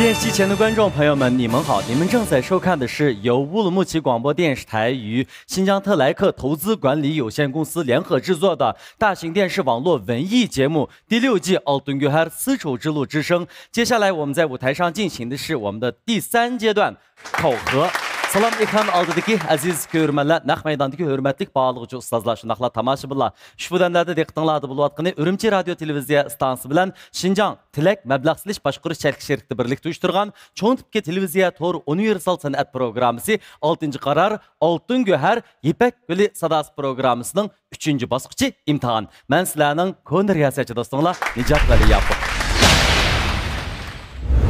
电视机前的观众朋友们，你们好！你们正在收看的是由乌鲁木齐广播电视台与新疆特莱克投资管理有限公司联合制作的大型电视网络文艺节目第6季《Altın Göher丝绸之路之声》。接下来我们在舞台上进行的是我们的第3阶段考核。Salam ekran aldidagi aziz ko'rmanlar, naq maydondagi hurmatli bağlıqçı ustozlar, shunaqla tomoshabinlar. Ushbu damlarda diqqatinglarda bo'layotgani Urumchi radio televiziya stansiyasi bilan Xinjiang Tilak mablag' silish boshqarish sharikati birlikda uyushtirgan cho'ng tipki televiziya to'r universal san'at programmasi 6-qarar Altın Göher Ipak Guli sadosi programmasining 3-bosqichi imtihon. Men sizlarning ko'ni riyosatchi do'stinglar Nijat Valiyapov.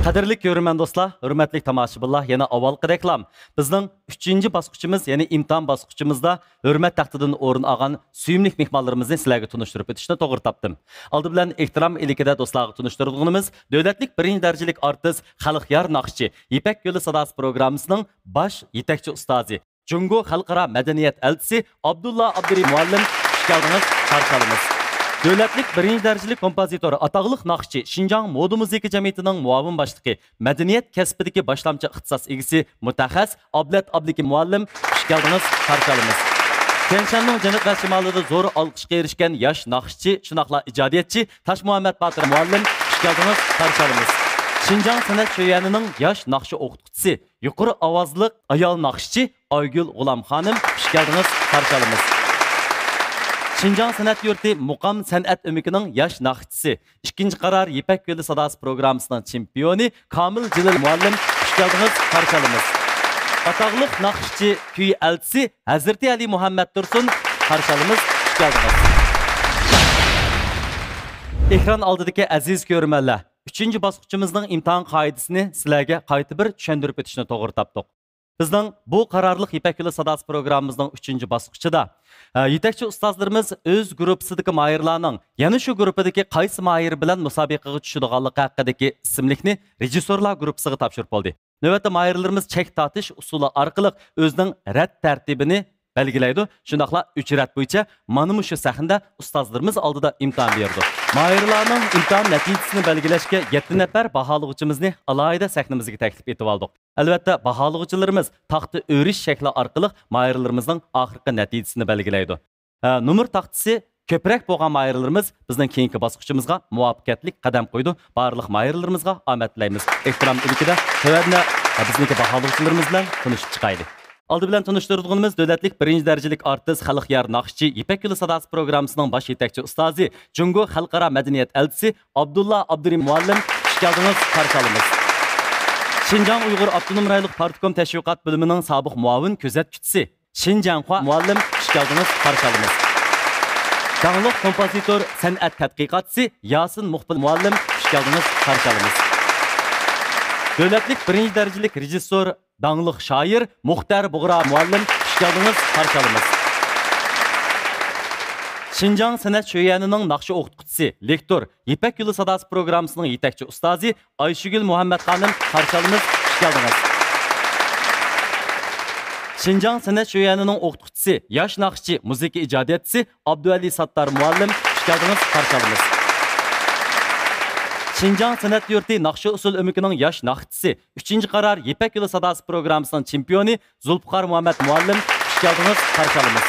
Qadrli ko'rman do'stlar, hurmatli tomoshabinlar, yana avvalgi reklam. Bizning 3-bosqichimiz, ya'ni imtihon bosqichimizda hurmat taxtidan o'rin olgan suyumli mehmonlarimizni sizlarga tunishtirib o'tishni to'g'ri topdim. Oldi bilan ehtirom ilikida do'stlarga tunishtirganimiz davlatlik 1-darajalik artist, xalqyar naqshchi, Ipak Yo'li sadosi programmasining bosh yetakchi ustozi, Jungo xalqaro madaniyat elchisi Abdulla Abdurim muallim, xush keldingiz, qarshi olamiz. Devletlik 1-darajalik kompozitor, ataqlıq naqshchi, Xinjiang Moda Muzika jamiyatining muavin boshlig'i, madaniyat kasbidagi boshlamchi ixtisos egasi, mutaxassis Ablat Abliki muallim, xush keldingiz, qarshi olamiz. Tianshanning janub va shimolida zo'r olqishga erishgan yosh naqshchi, shunaqla ijodiyatchi Tash Muhammad Botir muallim, xush keldingiz, qarshi olamiz. Xinjiang san'at sho'yanining yosh naqshi o'qituvchisi, yuqori ovozli ayol naqshchi Aygul G'ulom xonim, xush keldingiz, qarshi olamiz. Xinjiang san'at yurti Muqam san'at o'mikining yosh naqshchisi, 2-qarar Ipak Yo'li sadosi programmasining chempioni Komil Jilil muallim, xush keldingiz, qarshi olamiz. Ataqlıq naqshchi kuy elchisi Hazrati Ali Muhammad Tursun, qarshi olamiz, xush keldingiz. Ekran oldidagi aziz ko'rmanlar, 3-bosqichimizning imtihon qoidasini sizlarga qayta bir tushuntirib o'tishni to'g'ri topdik. Bizning bu qarorliq Ipak Yo'li sadosi programmamizning 3-bosqichida yetakchi ustozlarimiz o'z gruppasidagi mayirlarning yana shu gruppadagi qaysi mayir bilan musobaqaga tushadiganligi haqidagi ismlikni rejissyorlar gruppasiga topshirib oldi. Navbatda mayirlarimiz chek tortish usuli orqali o'zining rad tartibini belgilaydi. Shundaqla 3 rad bo'yicha mana shu sahnada ustozlarimiz oldida imtihon berdi. Mayirlarning imtihon natijasini belgilashga 7 nafar baholag'uchimizni alohida sahnamizga taklif etib oldik. Albatta, baholag'uchilarimiz taxta o'rish shakli orqali mayirlarimizning oxirgi natijasini belgilaydi. Nomer taxtasi ko'proq bo'lgan mayirlarimiz bizning keyingi bosqichimizga muvaffaqiyatli qadam qo'ydi. Barliq mayirlarimizga omad tilaymiz. Ehtirom ilikida tavadna bizniki baholag'uchilarimiz bilan tanishib chiqaylik. Oldi bilan tanishtirganimiz davlatlik 1-darajalik artist, xalqyar naqshchi, Ipak Yo'li sadosi programmasining bosh yetakchi ustozi, Jungo xalqaro madaniyat elchisi Abdulla Abdurim muallim, xush keldingiz, qarshi olamiz. Xinjiang Uyg'ur Avtonom rayonlik Partikom tashviqot bo'limining sobiq muavin kuzatuvchisi Xinjiang Hua muallim, xush keldingiz, qarshi olamiz. Dangliq kompozitor, san'at tadqiqotchisi Yasin Muxbil muallim, xush keldingiz, qarshi olamiz. Davlatlik 1-darajalik rejissyor, dangliq shoir Muxtar Bug'ra muallim, xush keldingiz, qarshi olamiz. Xinjiang san'at sho'yanining naqshi o'qituvchisi, lektor, Ipak Yo'li sadosi programmasining yetakchi ustozi Ayshugul Muhammad xonim, qarshi olamiz, xush keldingiz. Xinjiang san'at sho'yanining o'qituvchisi, yosh naqshchi, muzika ijodiyatchisi Abduali Sattar muallim, xush keldingiz, qarshi olamiz. Xinjiang san'at yurti naqshi usul o'mikining yosh naqshchisi, 3-qarar Ipak Yo'li sadosi programmasining chempioni Zulfiqor Muhammad muallim, xush keldingiz, qarshi olamiz.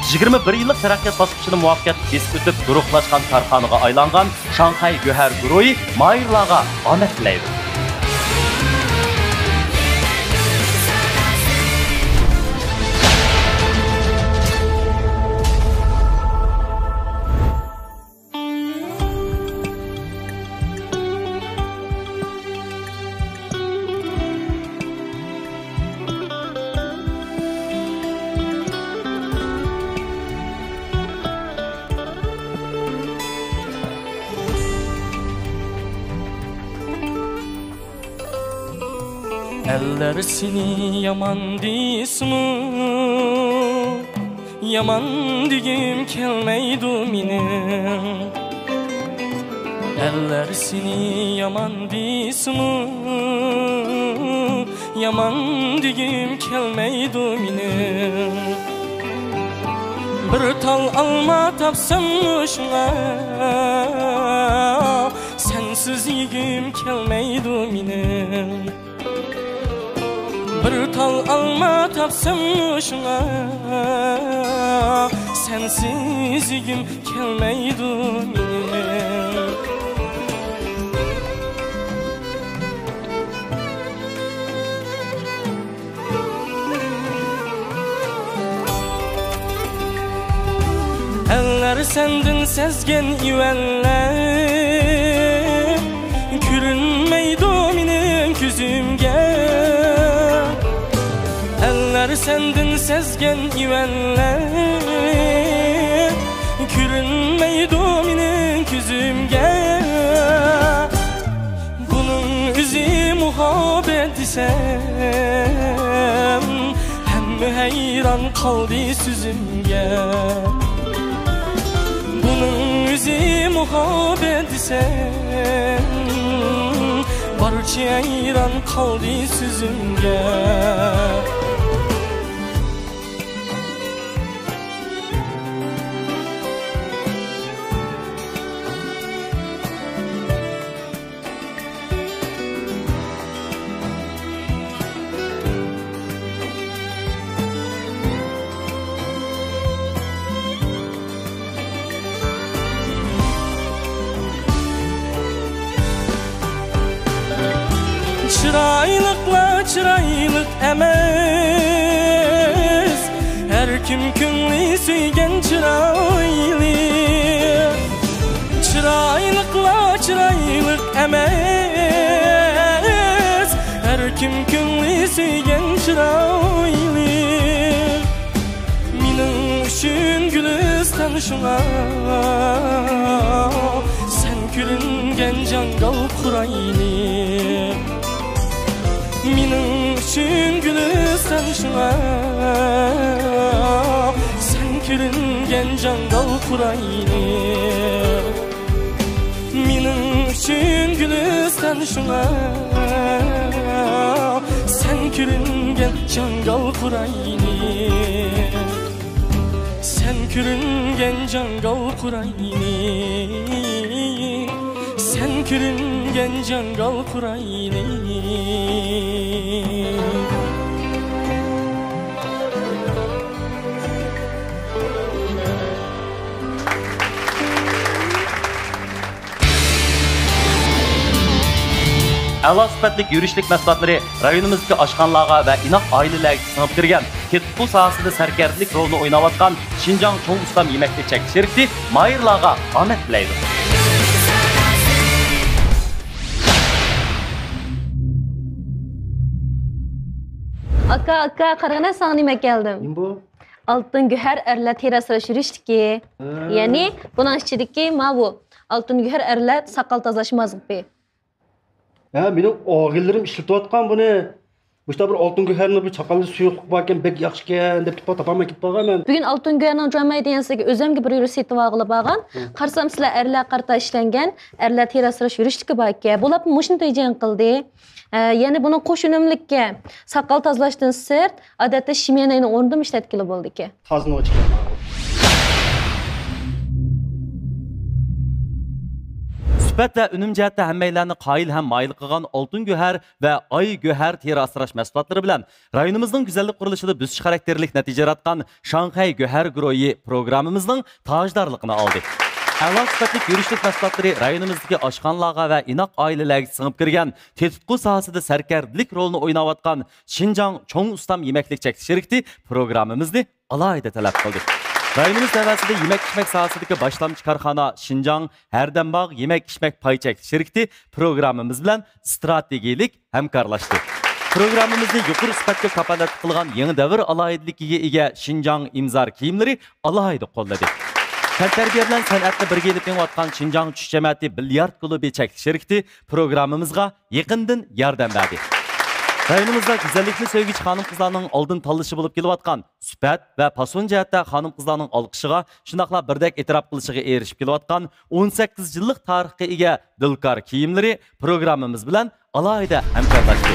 21 yillik taraqqiyot bosqichini muvaffaqiyatli besib o'tib, guruhlashgan korxonaga aylangan Shanxay Göher guruhi mayirlarga omad tilaydi. Eller seni yaman dismi, yaman digim kelmeydu minin. Eller seni yaman dismi, yaman digim kelmeydu minin. Bir tal alma tapsam şuna sensiz yigim kelmeydi menim Bir tal alma tapsam şuna sensiz yigim kelmeydi menim Eller sendin sezgen ivenler Kürünmeydi minin küzümge Eller sendin sezgen ivenler Kürünmeydi minin küzümge Bunun üzü muhabbet desem Hemme heyran kaldı süzümge Bunun yüzü muhabbet sen Barça ayran kaldı süzümge Çıraylıkla çıraylık emez Her kim künlü söygen çıraylı Çıraylıkla çıraylık emez Her kim künlü söygen çıraylı Minin üçün gülistan şuna Sen külüngen cangal kuraylı Minin üçün gülistan şuna Sen külüngen cangal kuraylı Minin üçün gülistan şuna Sen külüngen cangal kuraylı Sen külüngen cangal kuraylı Sen külüngen cangal kuraylı A'la sifatlik yurishlik mahsulotlari rayonimizdagi oshxonalarga va inoq oilalarga singib kirgan, tetqu sohasida sarkarlik rolini o'ynayotgan Xinjiang cho'ng ustam yemaklik chekish shirkati mayirlarga omad tilaydi. Aka, qaragana sana nima keldim. Nima bu? Altın güher erler terasıra yurishdik. Ya'ni bunun ichidagi ma bu altın güher erler saqal tozalashmazlik be. Ha, mening o'g'illarim ishlatayotgan buni. Bushta bir oltin go'harni bir chaqalli suyuqlik bor ekan, bek yaxshi ekan deb topolmay ketib qolganman. Bugun oltin go'harning jo'may degansiga o'zimga bir yurib setib olib olgan. Qarsam sizlar erlar qarta ishlangan, erlar terasıra yurishdik bor ekan. Bo'lib mushni to'yjan qildi. Ya'ni buni qo'shimlikka saqal tozalashdan sirt, odatda shimyanayni o'rnida ishlatkili bo'ldi ekan. Tozini ochgan. Sifat ve ünüm cəhətdə həmməylərini qayil həm mayil qılğan Altın Göhər və Ay Göhər teri asraş məhsulotları bilan rayonumuzun güzellik quruluşida büzüş xarakterlik nəticə yaratqan Şanxay Göhər Groyi proqramımızın tajdarlığını aldı. A'la sifatlik yurishlik məhsulotları rayonimizdagi oshxonalarga va inoq oilalarga singib kirgan, tetqu sohasida sarkarlik rolini o'ynayotgan Xinjiang cho'ng ustam yemaklik chekish shirkati programmamizni alohida talab qildi. Rayonimiz davasida yemek-içmek sohasidagi boshlamchi korxona Xinjiang Hardambog' yemek-içmek paychak shirkati programmamiz bilan strategik hamkorlashdi. Programmamizni yuqori sifatga kafolat qilgan yangi davr alohidaligiga ega Xinjiang imzor kiyimlari alohida qo'lladi. Tantarbiya bilan san'atni birga elib yengayotgan Xinjiang tush jamiyati bilyard klubi chekish shirkati programmamizga yaqindan yordam berdi. Rayonimizda güzellikni sevgichi xonim-qizlarning oldin tanlashi bo'lib kelayotgan sifat va fason jihatda xonim-qizlarning olqishiga, shundoqla birdek e'tirof qilishiga erishib kelayotgan 18 yillik tarixga ega dilkor kiyimlari programmamiz bilan alohida hamkorlashdi.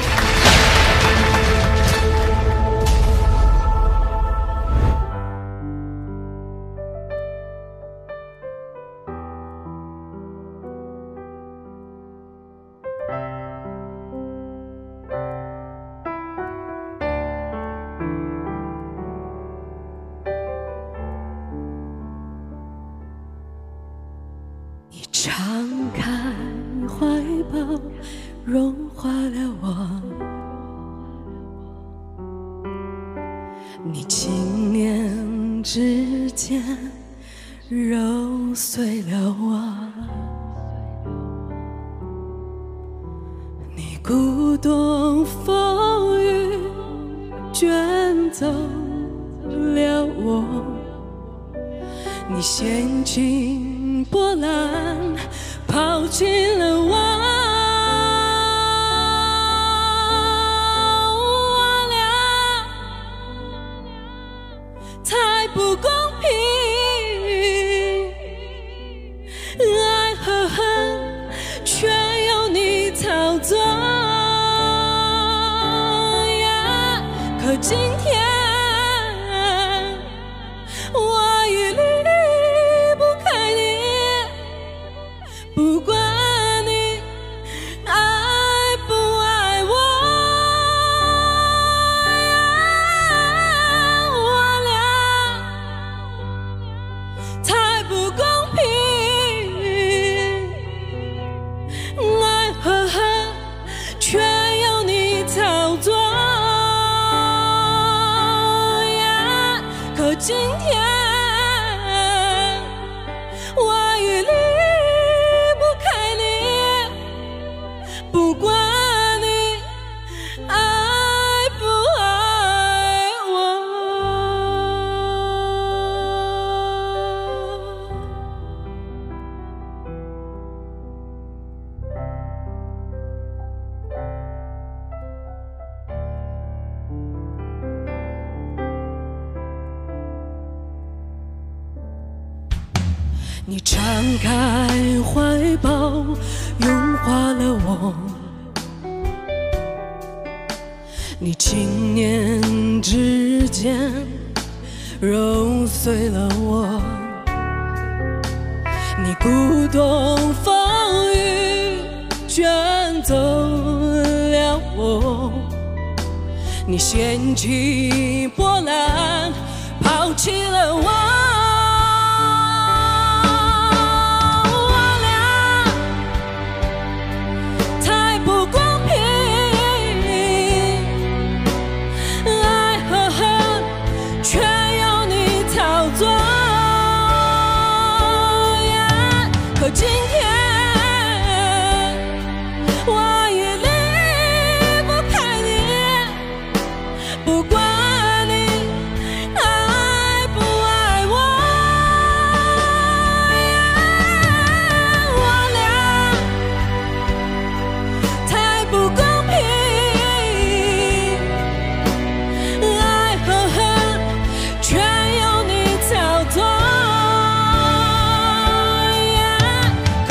融化了我，你轻念之间揉碎了我，你鼓动风雨卷走了我，你掀起波澜抛弃了我，我俩太不公平，爱和恨却由你操作呀，可今天我已离不开你，不管你爱不爱我呀，我俩太不公平，爱和恨却由你操作呀，可今天我已离不开你，不管你爱不爱我。你敞开怀抱，融化了我，你轻念之间揉碎了我，你鼓动风雨卷走了我，你掀起波澜抛弃了我，可今天我已离不开你，不管你爱不爱我呀，我俩太不公平，爱和恨全由你操作。可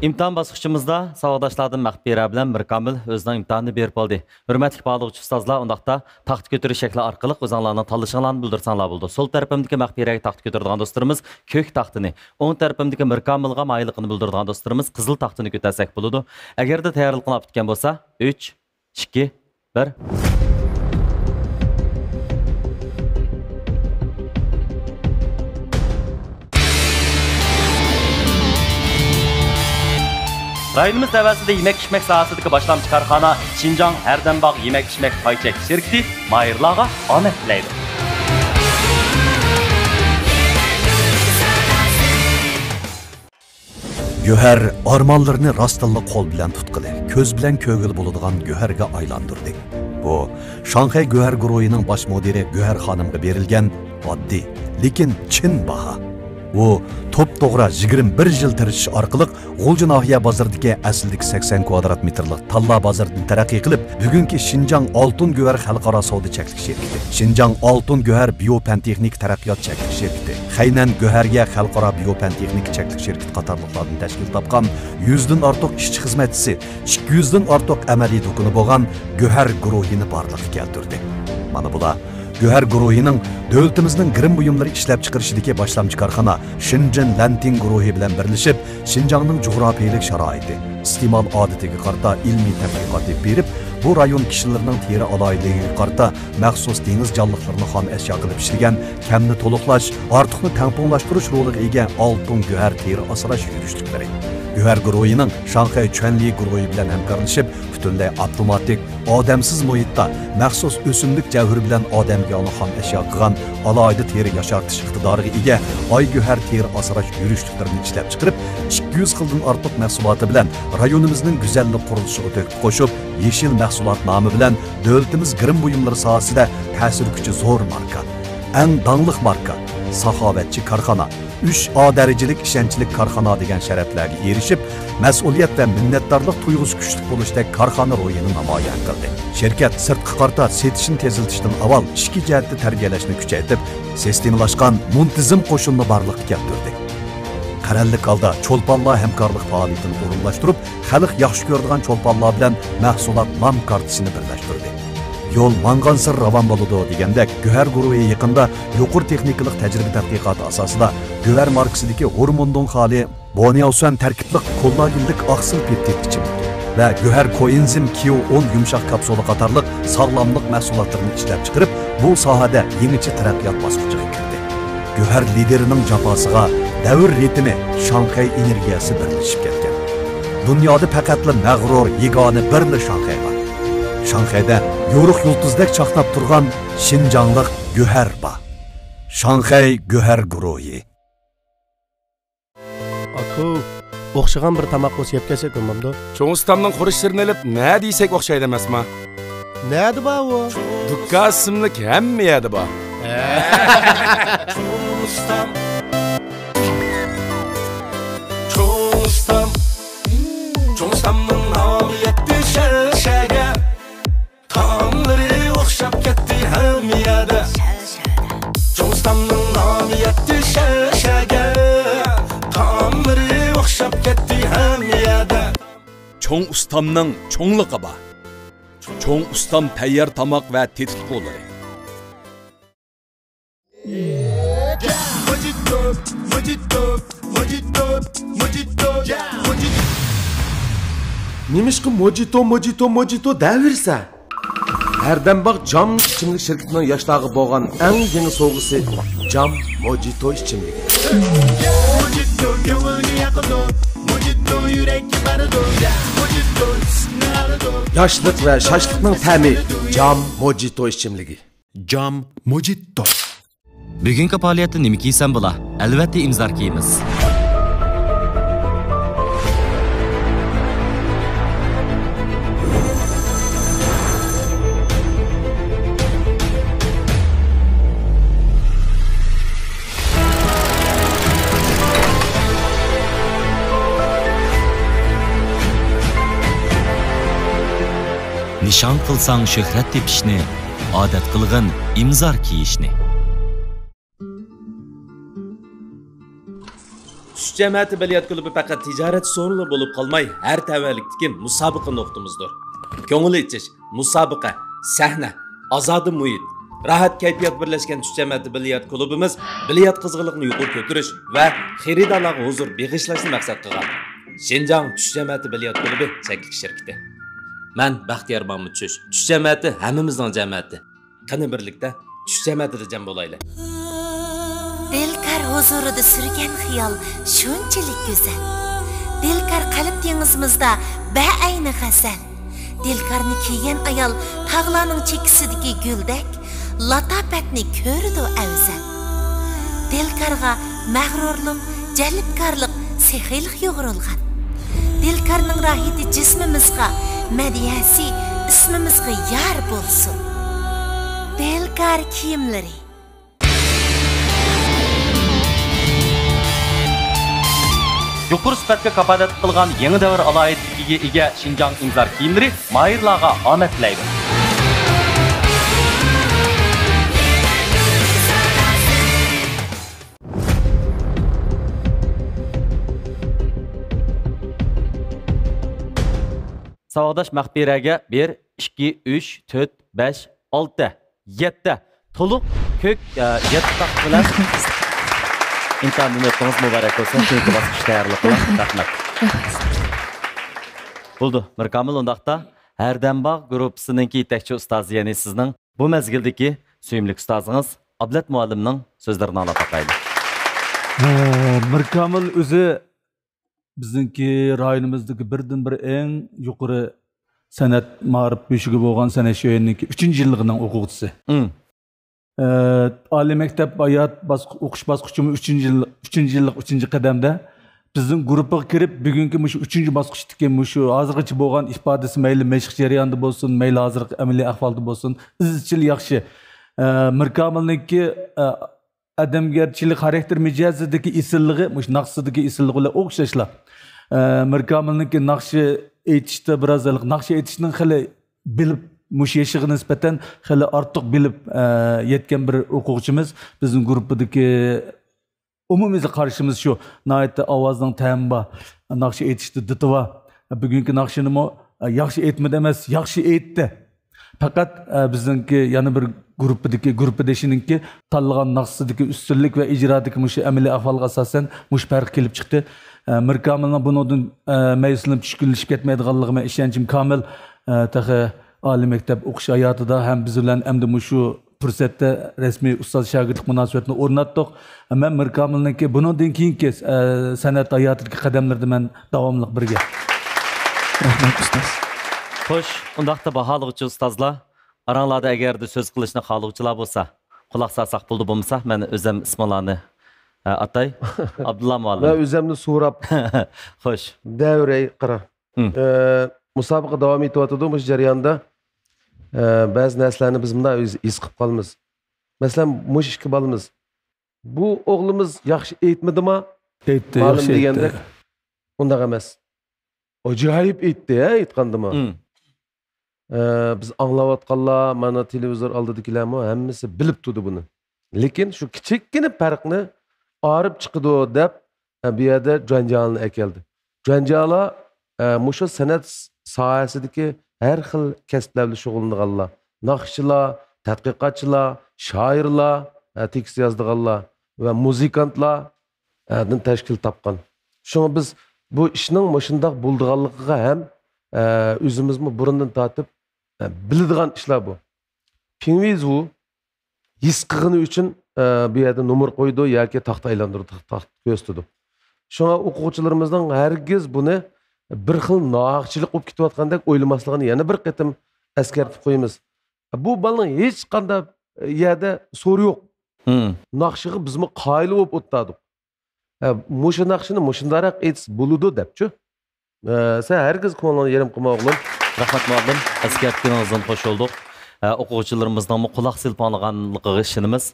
İmtahan basqıçımızda savaqdaşlardan Məxbira bilan Mirkamil özünün imtahanını berib oldu. Hörmətli bağlıqçı ustazlar, ondaqda taxt götürüş şəkli arqılıq özünlərinin tanışıqlarını bildirsanlar buldu. Sol tərəfimdəki Məxbirəyə taxt götürdiğən dostlarımız kök taxtını, oң tərəfimdəki Mirkamilға maylıqını bildirdiğən dostlarımız qızıl taxtını götərsək buludu. Əgər də təyərliqini bitən bolsa, 3, 2, 1. Rayonumuz təvəssüdə yemək-içmək sahəsidəki başlamçı karxana Şinjan Hərdənbağ Yemək-içmək Payçək şirkəti mayırlarga omad tilaydi. Göher armanlarını rastalla qol bilan tutqili, ko'z bilan ko'ngil bo'ladigan Göherga aylantirdi. Bu Shanxay Göher guruhining bosh mudiri Göher xonimga berilgan oddiy, lekin chin baho. Bu top-to'g'ri 21 yil tirishish orqali G'ulji nahiya bozoridagi asldagi 80 kvadrat metrlik Talla bozoridan taraqqiy qilib, bugungi Şinjan Oltin Göher xalqaro savdo cheklik shirkati, Şinjan Oltin Göher biopantexnik taraqqiyot cheklik shirkati, Xaynan Göherga xalqaro biopantexnik cheklik shirkati qatorliqlardan tashkil topgan 100 dan ortiq ishchi xizmatchisi, 200 dan ortiq amaliy do'koni bo'lgan Göher guruhini borliqqa keltirdi. Mana bular Göher guruhining davlatimizning grim buyumlari ishlab chiqarishidagi boshlamchi korxona Shenzhen Lanting guruhi bilan birlashib, Şinjanning jug'rofiylik sharoiti, iste'mol odatiga qarata ilmiy tadqiqot berib, bu rayon kishilarining teri aloyiligiga qarata maxsus dengiz jonliqlarini xom ashyo qilib ishlagan, kamni to'liqlash, ortiqni tamponglashtirish roliga ega Oltin Göher teri asrash yurishliklari. Göher guruhining Shanxay Chuanli guruhi bilan hamkorlashib, butunlay avtomatik, odamsiz muhitda maxsus o'simlik javhari bilan odamga xom ashyo qilgan alohida teri yashartish iqtidoriga ega Oy Göher teri asrash yurishliklarini ishlab chiqarib, 200 xildan ortiq mahsuloti bilan rayonimizning go'zallik qurilishiga to'kib qo'shib, yeshil mahsulot nomi bilan davlatimiz grim buyumlari sohasida ta'sir kuchi zo'r marka, eng dangliq marka, saxovatchi korxona, 3A darajalik ishonchlik korxona degan sharaflarga erishib, mas'uliyat va minnatdorlik tuyg'usi kuchli bo'lishda korxona ro'yini namoyon qildi. Shirkat sirtqi qarta setishni teziltishdan avval ichki jihatda tarbiyalashni kuchaytirib, sistemlashgan muntizam qo'shinni borliqqa keltirdi. Qarallik holda cho'lponlar hamkorlik faoliyatini o'rinlashtirib, xalq yaxshi ko'radigan cho'lponlar bilan mahsulot nom kartasini birlashtirdi. Yo'l mangansir ravon bo'ladi degandek, Göher guruhi yaqinda yuqori texnikalik tajriba tadqiqoti asosida Göher markasidagi hormondan xoli Boniausan tarkibli kollagenlik oqsil peptid ichimi va Göher koenzim Q10 yumshoq kapsula qatorliq sog'lomlik mahsulotlarini ishlab chiqarib, bu sohada yangicha taraqqiyot bosqichiga kirdi. Göher liderining jafosiga davr ritmi Shanxay energiyasi birlashib ketgan. Dunyoda faqatla mag'rur yagona birli Shanxay bor. Shanxayda yo'ruq yulduzdek chaqnab turgan Şinjanlik Göher bor. Shanxay Göher guruhi. Aku, o'xshagan bir tamoq yeb kelsak bo'lmamdi. Cho'ng ustamning xurishlarini olib, nima desak o'xshaydi emasmi? Nadi bor u? Dukka ismli hamma yerda bor. Cho'ng ustam. Cho'ng ustam. Cho'ng ustamning nomi yetdi Shanxayga. Taomlari o'xshab ketdi hamma yerda. Cho'ng ustamning nomi yetdi Shanxayga. Taomlari o'xshab ketdi hamma yerda. Cho'ng ustamning cho'ngligi bor. Cho'ng ustam tayyor tomoq va tetik qo'llari. Nimishqi mojito davirsa? Herdenbağ Cam ichimlik shirkatining yoshdagi bo'lgan eng yangi sovg'isi Cam mojito ichimligi. Mojito ko'ngilga yaqindir, mojito yurakka baradur, mojito sinardir. Yoshlik va shoshlikning ta'mi Cam mojito ichimligi. Cam mojito. Bugungi faoliyatda nima kiysan bo'la? Albatta imzor kiyimiz. Nishon qilsang shuhrat tepishni, odat qilg'in imzor kiyishni. Tuş cəmiyyəti biliyat klubu faqat ticaret sorunu bo'lib qolmay, har tavallikdagi musobaqa nuqtamizdir. Ko'ngil ichish, musobaqa, sahna, azodi muhit, rahat kayfiyat birlashgan tush cəmiyyəti biliyat klubimiz biliyat qizg'inligini yuqori ko'tarish va xaridorlarga huzur beg'ishlashni maqsad qilgan. Şinjan tush cəmiyyəti biliyat klubi cheklik shirkati. Men Baxtiyor Mahmud Tush. Tush cəmiyyəti hammamizning cəmiyyəti. Qani birlikda tush cəmiyyətida jam bo'laylik. Dilkar huzurida surgan xiyol shunchalik go'zal. Dilkar qalb dengizimizda ba'ayni g'azal. Dilkarni kiygan ayol tog'larning chekisidagi guldek, latofatni ko'rdi afzal. Dilkarga mag'rurlik, jalbkorlik, sehiylik yo'g'rilgan. Dilkarning rohati jismimizga, madiyasi ismimizga yar bo'lsin. Dilkar kiyimlari Yuqori sifatga kafolat qilgan yangi davr alohidligiga ega Şinjan imzor kiyimlari mayirlarga omad tilaydi. Savdosh Maqbiraga 1 2 3 4 5 6 7 to'liq ko'k 7 taq bilan İnternet mübarek olsun. Çünkü basqıç tayyorlik qilib, rahmat. Bo'ldi, Mirkamil undaqda Hardambog guruhining yetakchi ustozi, ya'ni sizning bu mezgildagi suyimli ustozingiz Ablat muallimning so'zlarini anglab boqaylik. Mirkamil o'zi bizningki rayonimizdagi birdan-bir eng yuqori san'at ma'rif beshiga bo'lgan san'at sho'yining 3-yilligining o'quvchisi. Oliy maktab hayot o'qish bosqichimiz 3-yillik 3-qadamda bizning guruhga kirib, bugungi shu 3-bosqichdagi shu hozirgacha bo'lgan ifodasi mayli mashq jarayonida bo'lsin, mayli hozirgi amaliy ahvolda bo'lsin, izchil yaxshi. Mirkamilniki adamgarchilik, xarakter mijozidagi isilligi, shu naqshidagi isilligi bilan o'xshashlar. Mirkamilniki naqshi aytishda biroz naqshi aytishning xili bilib mush yashiga nisbatan xili ortiq bilib yetgan bir o'quvchimiz. Bizning guruhdagi umumiy qarashimiz shu, nihoyatda ovozning ta'mi, naqshi aytishda ditiva. Bugungi naqshini yaxshi aytmadi emas, yaxshi aytdi. Faqat bizningki yana bir guruhdashininki tanlagan naqshidagi ustunlik va ijrodagi mush amaliy ahvolga asosan mush farq kelib chiqdi. Mirkamilning bundan mayuslanib tushkunlashib ketmaydiganligiga ishonchim komil. Tahi oliy maktab o'qish hayotida ham biz bilan endi shu fursatda rasmiy ustoz shogirdlik munosabatini o'rnatdik. Men Mirkamilniki bundan keyingi san'at hayotidagi qadamlarda men davomli birga. Rahmat ustoz. Xo'sh, undaqda baholovchi ustozlar, aranglarda agarda so'z qilishni xohlovchilar bo'lsa, quloq solsak bo'ldi, bo'lmasa, men o'zim ismlarni atay. Abdulla muallim. Men o'zimni so'rab. Xo'sh. Davray qara. Musobaqa davom etyotdi bu jarayonda. Ba'zi narsalarni biz bunday his qilib qolamiz. Masalan, mush ikki bolamiz. Bu o'g'limiz yaxshi aytmadimi? Aytdi, yaxshi deganda undaq emas. Ajoyib aytdi, aytgandimi? Biz anglayotganlar, mana televizor oldidagilarmi hammasi bilib turdi buni. Lekin shu kichikkina farqni olib chiqdi deb bu yerda janjalni akeldi. Janjala mushu san'at sohasidagi har xil kasblarla shug'ullanganlar, naqshchilar, tadqiqotchilar, shoirlar, tekst yozdiganlar va muzikantlardan tashkil topgan. Shunga biz bu ishning mushundoq bo'lganligiga ham o'zimizmi burundan tortib biladigan ishlar bu. Pingvizu his qilgani uchun bu yerda nomer qo'ydi yoki taxt aylantirdi, taxt ko'rsatdi. Shunga o'quvchilarimizning hargiz buni bir xil nohaqchilik bo'lib ketayotgandek o'ylamasligini yana bir qatim eskartib qo'yamiz. Bu bolaning hech qanday yerda so'ri yo'q. Naqshiga bizmi qoyil bo'lib o'tdik. Mushu naqshini mushundaroq aytsa bo'ladi debchi. Sen hargiz ko'nglingni yerim qilma o'g'lim. Rahmat muallim, eskartganingizdan xush bo'ldik. O'quvchilarimizning quloq silpanligiga ishonamiz.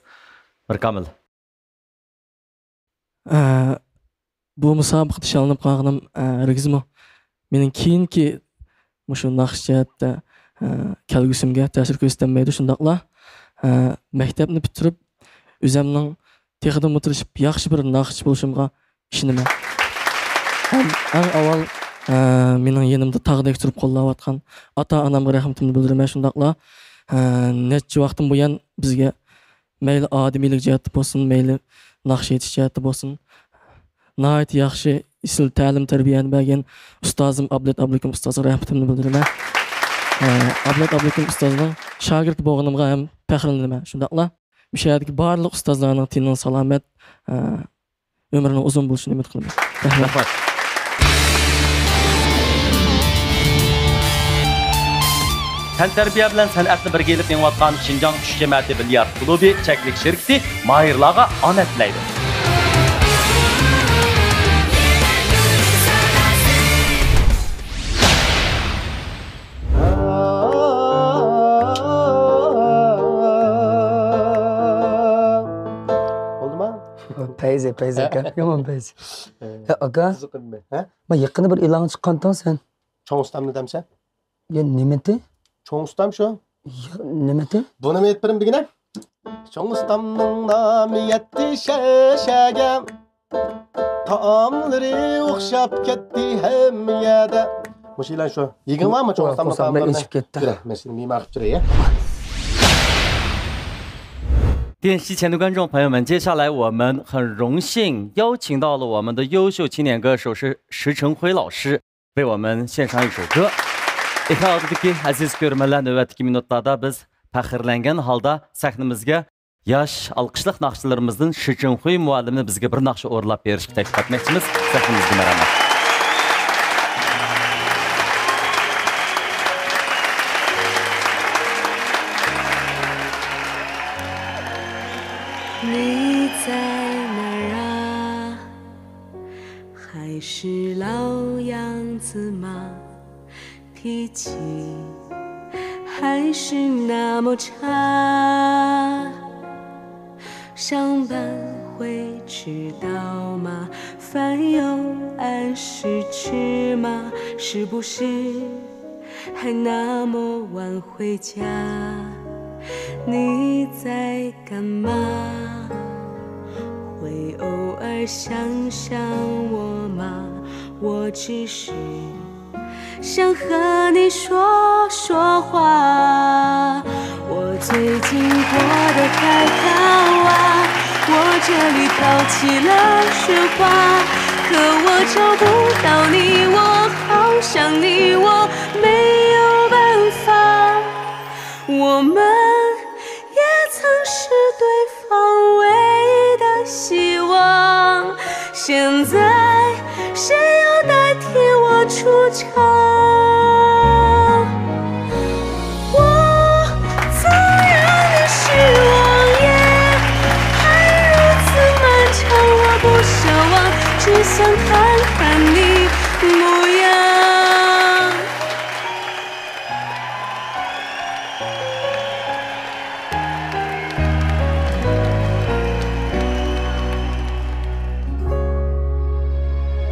Mirkamil. Bu musobaqada ishonib qolganim rigizmi? Mening keyingi mushu naqshiyatda kelgusimga ta'sir ko'rsatmaydi shundaqla. Maktabni bitirib o'zimning texnikada o'tirishib yaxshi bir naqshchi bo'lishimga ishonaman. Eng avval mening yanımda tağdek turib qo'llayotgan ota-onamga rahmatimni bildiraman. Shundaqla necha vaqtdan buyon bizga mayli odamiylik jihati bo'lsin, mayli naqsh etish jihati bo'lsin, nihoyat yaxshi isil ta'lim tarbiyani bergan ustozim Ablat Ablakim ustozga rahmatimni bildiraman. Ablat Ablakim ustozning shogird bo'lganimga ham faxrlanaman. Shundaqla bu yerdagi barliq ustozlarning tinining salomat, umrining uzun bo'lishini umid qilaman. Rahmat. Tan tarbiya bilan san'atni birga elib yengayotgan Şinjan 3 jamoati bilyard klubi cheklik shirkati mayirlarga omad tilaydi. Peyze aka. Yomon peyze. Ya aka. Ma yaqında bir e'lon chiqqan sen. Cho'ng ustamni demsa? Ya nimati? Cho'ng ustam shu. Ya nimati? Buni men aytbirim degina. Cho'ng ustamning nomi yetti shashaga. Taomlari o'xshab ketdi hamyada. Mushilan shu. Yegin varmi cho'ng ustamning taomlarini? Ben içip ketdi. Men seni mimar qilib turay ya. 电视前的观众朋友们，接下来我们很荣幸邀请到了我们的优秀青年歌手是石成辉老师，为我们献上一首歌。Ekrandagi aziz ko'rmanlar, navbatdagi minutlarda biz faxrlangan holda sahnamizga yosh alqishliq naqshchilarimizdan Shichinxuy muallimni bizga bir naqsha o'rlab berishga taklif etmoqchimiz. Sahnamizga marhamat.你在哪儿啊？还是老样子吗？脾气还是那么差。上班会迟到吗？饭有按时吃吗？是不是还那么晚回家？你在干嘛？会偶尔想想我吗？我只是想和你说说话。我最近过得还好啊，我这里飘起了雪花，可我找不到你，我好想你，我没有办法。我们也曾是对方唯一的希望，现在谁要代替我出场？我曾让你失望，也还如此漫长，我不奢望，只想看看你模样。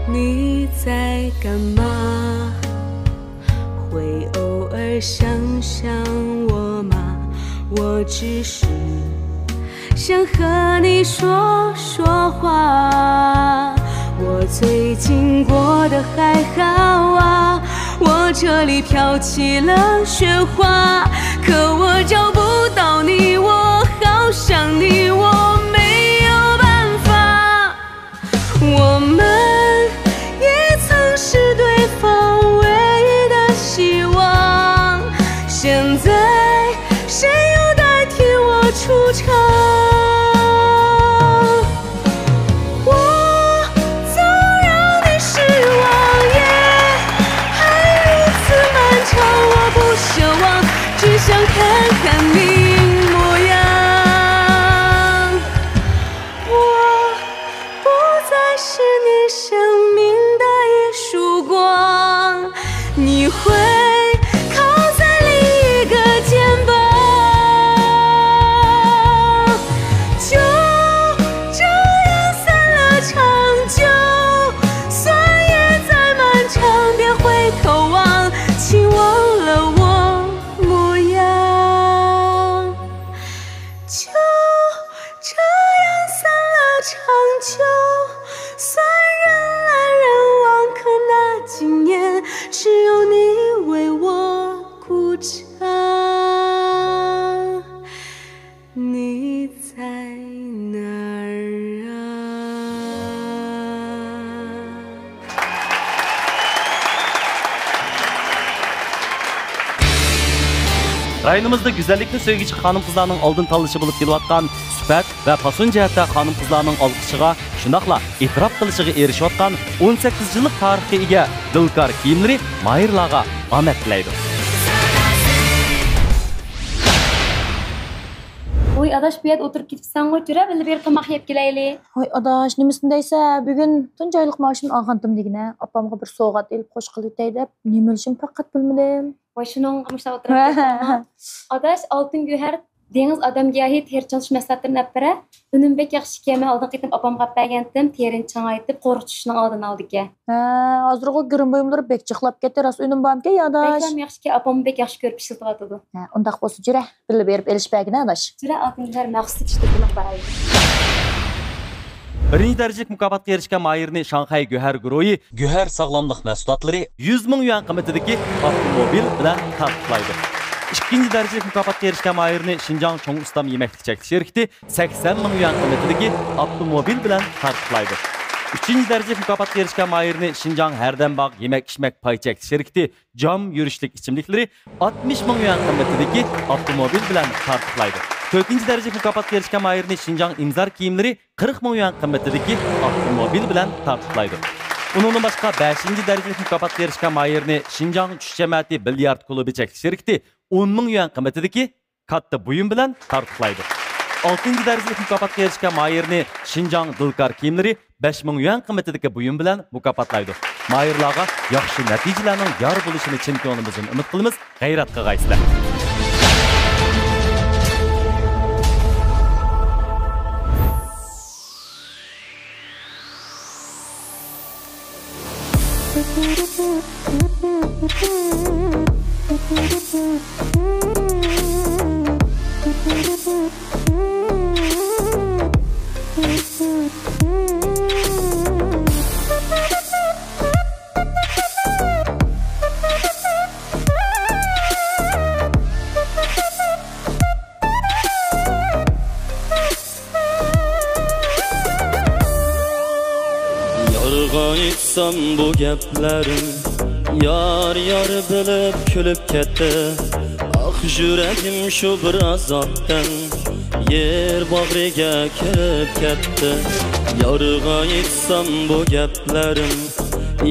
你在干嘛？会偶尔想想我吗？我只是想和你说说话。我最近过得还好啊，我这里飘起了雪花，可我找不到你，我好想你，我没有办法。我们也曾是对方唯一的希望，现在谁又代替我出场？我曾让你失望，也还如此漫长，我不奢望，只想看看你模样。我不再是你生命的一束光，你会靠在另一个肩膀，就这样散了场，就算也再漫长，别回头望，请忘了我模样，就这样散了场，就算只有你为我鼓掌，你在哪儿啊？ Rayonimizda güzellikni sevgichi xonim-qizlarning oldin tanlashi bo'lib kelayotgan sifat va fason jihatda xonim-qizlarning olqishiga, shundoqla e'tirof qilishiga erishayotgan 18 yillik tarixga ega Dilkar kiyimlari mayirlarga omad tilaydi. Oy adaş bu yerda o'tirib ketibsan qo'y, tura, bilib ber tomoq yeb kelayli. Oy adaş, nimasini deysa, bugun tunji oylik maoshimni olgandim degina, opamga bir sovg'at elib qo'sh qilib o'tay deb, nima bo'lishini faqat bilmadim. Voy shunun qamishda o'tirib. Adaş oltin go'har dengiz odamgohi ter çalışış maslahatlarini olib bera. Unim bek yaxshi ekan, oldin qaytib opamga olib bergandim, terini changaytib qo'rqitishning oldini oldi ekan. Ha, hozirgi girim buyumlar bek chiqlab ketdi, ras unim bormi ekan, adaş? Bekam yaxshi ekan, opam bek yaxshi ko'rib ishlatadi. Ha, undaq bo'lsa jura, bilib berib elishbagina adaş. Jura oltinlar maqsad ishda qilib boraylik. Birinci dereceli mukofotga erishgan mayirni Shanghai Go'har guruhi Go'har sog'lomlik mahsulotlari 100 ming yuan qiymatidagi avtomobil bilan taqdirlaydi. İkinci dereceli mukofotga erishgan mayirni Xinjiang Cho'ng Ustam yemeklik chekilish şirkati 80 ming yuan qiymatidagi avtomobil bilan taqdirlaydi. Üçüncü dereceli mukofotga erishgan mayirni Xinjiang Herdembag yemek-içmek pay chekilish şirkati jam yurishlik ichimliklari 60 ming yuan qiymatidagi avtomobil bilan taqdirlaydi. 4. dereceli mukofotga erishgan mayirni Xinjiang imzar kiyimlari 40 ming yuan qiymatidagi avtomobil bilan taqdirlaydi. Undan başqa 5. dereceli mukofotga erishgan mayirni Xinjiang tush jamiyati bilyard klubi chekilish şirkati 10 ming yuan qiymatidagi katta buyum bilan taqdirlaydi. 6. dereceli mukofotga erishgan mayirni Xinjiang Dilkar kiyimlari 5 ming yuan qiymatidagi buyum bilan mukofotlaydi. Mayirlarga yaxshi natijalarning yor bo'lishini chempionimizdan umid qilamiz. G'ayrat qilgaysizlar. Aytsam bu gaplarim yar bilib kulib ketdi. Ah yuragim shu bir azobdan yer bag'riga kirib ketdi. Yorga aytsam bu gaplarim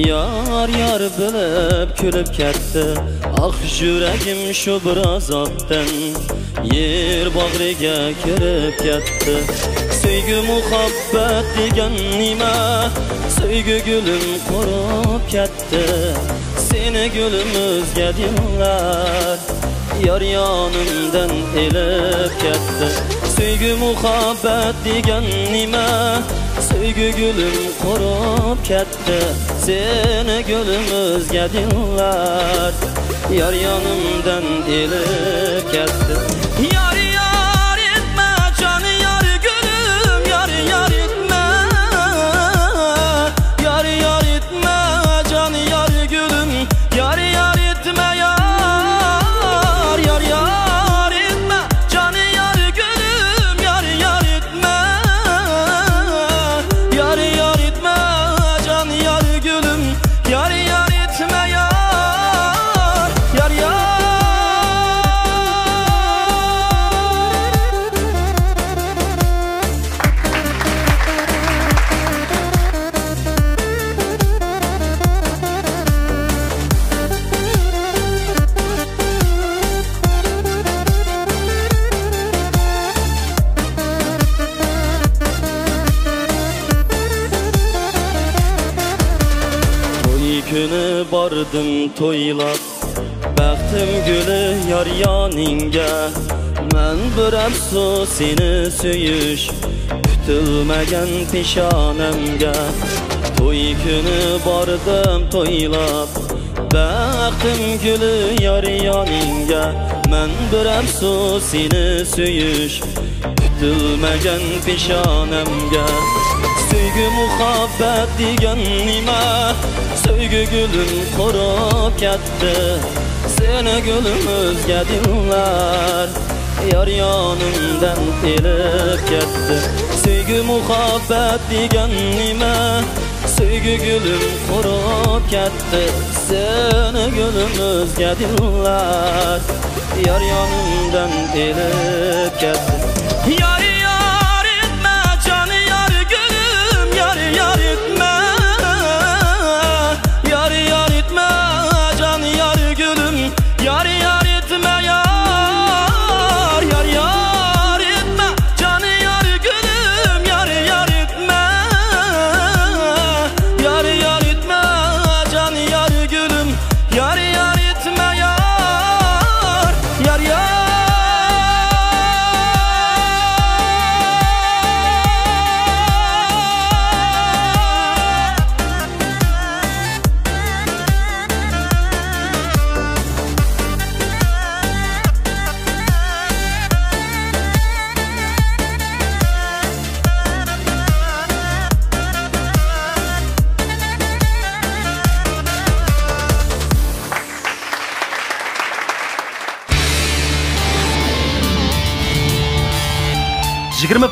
yar bilib kulib ketdi. Ah yuragim shu bir azobdan yer bag'riga kirib ketdi. Sevgi muhabbat degan nima? Sevgi gülüm qurib ketdi. Seni gülümüzga dinlar yar yonimdan elib ketdi. Sevgi muhabbat degan nima? Sevgi gülüm qurib ketdi. Seni gülümüzga dinlar yar yonimdan elib ketdi. Yar etme can yar gülüm yar etme. Yar etme can yar gülüm yar etme yar etme can yar gülüm yar etme. Yar etme can yar gülüm yar etme yar. Günü bardım toylab Baxtim gülü yar yaningga Men bir afsus seni söyüş Kütülmegen pişanemga Toy günü bardım toylab Baxtim gülü yar yaningga Men bir afsus seni söyüş yetilmegen pişanemge. Sevgi muhabbet digen nime, sevgi gülüm kurup ketdi. Seni gülüm özge dinler, yar yanımdan elip ketdi. Sevgi muhabbet digen nime, sevgi gülüm kurup ketdi. Seni gülüm özge dinler, yar yanımdan elip ketdi. Yar yar etme canı yar gülüm, yar yar etme. Yar yar etme canı yar gülüm, yar yar etme yar. Yar yar etme canı yar gülüm, yar yar etme. Yar yar etme canı yar gülüm, yar yar etme yar. Yar yar.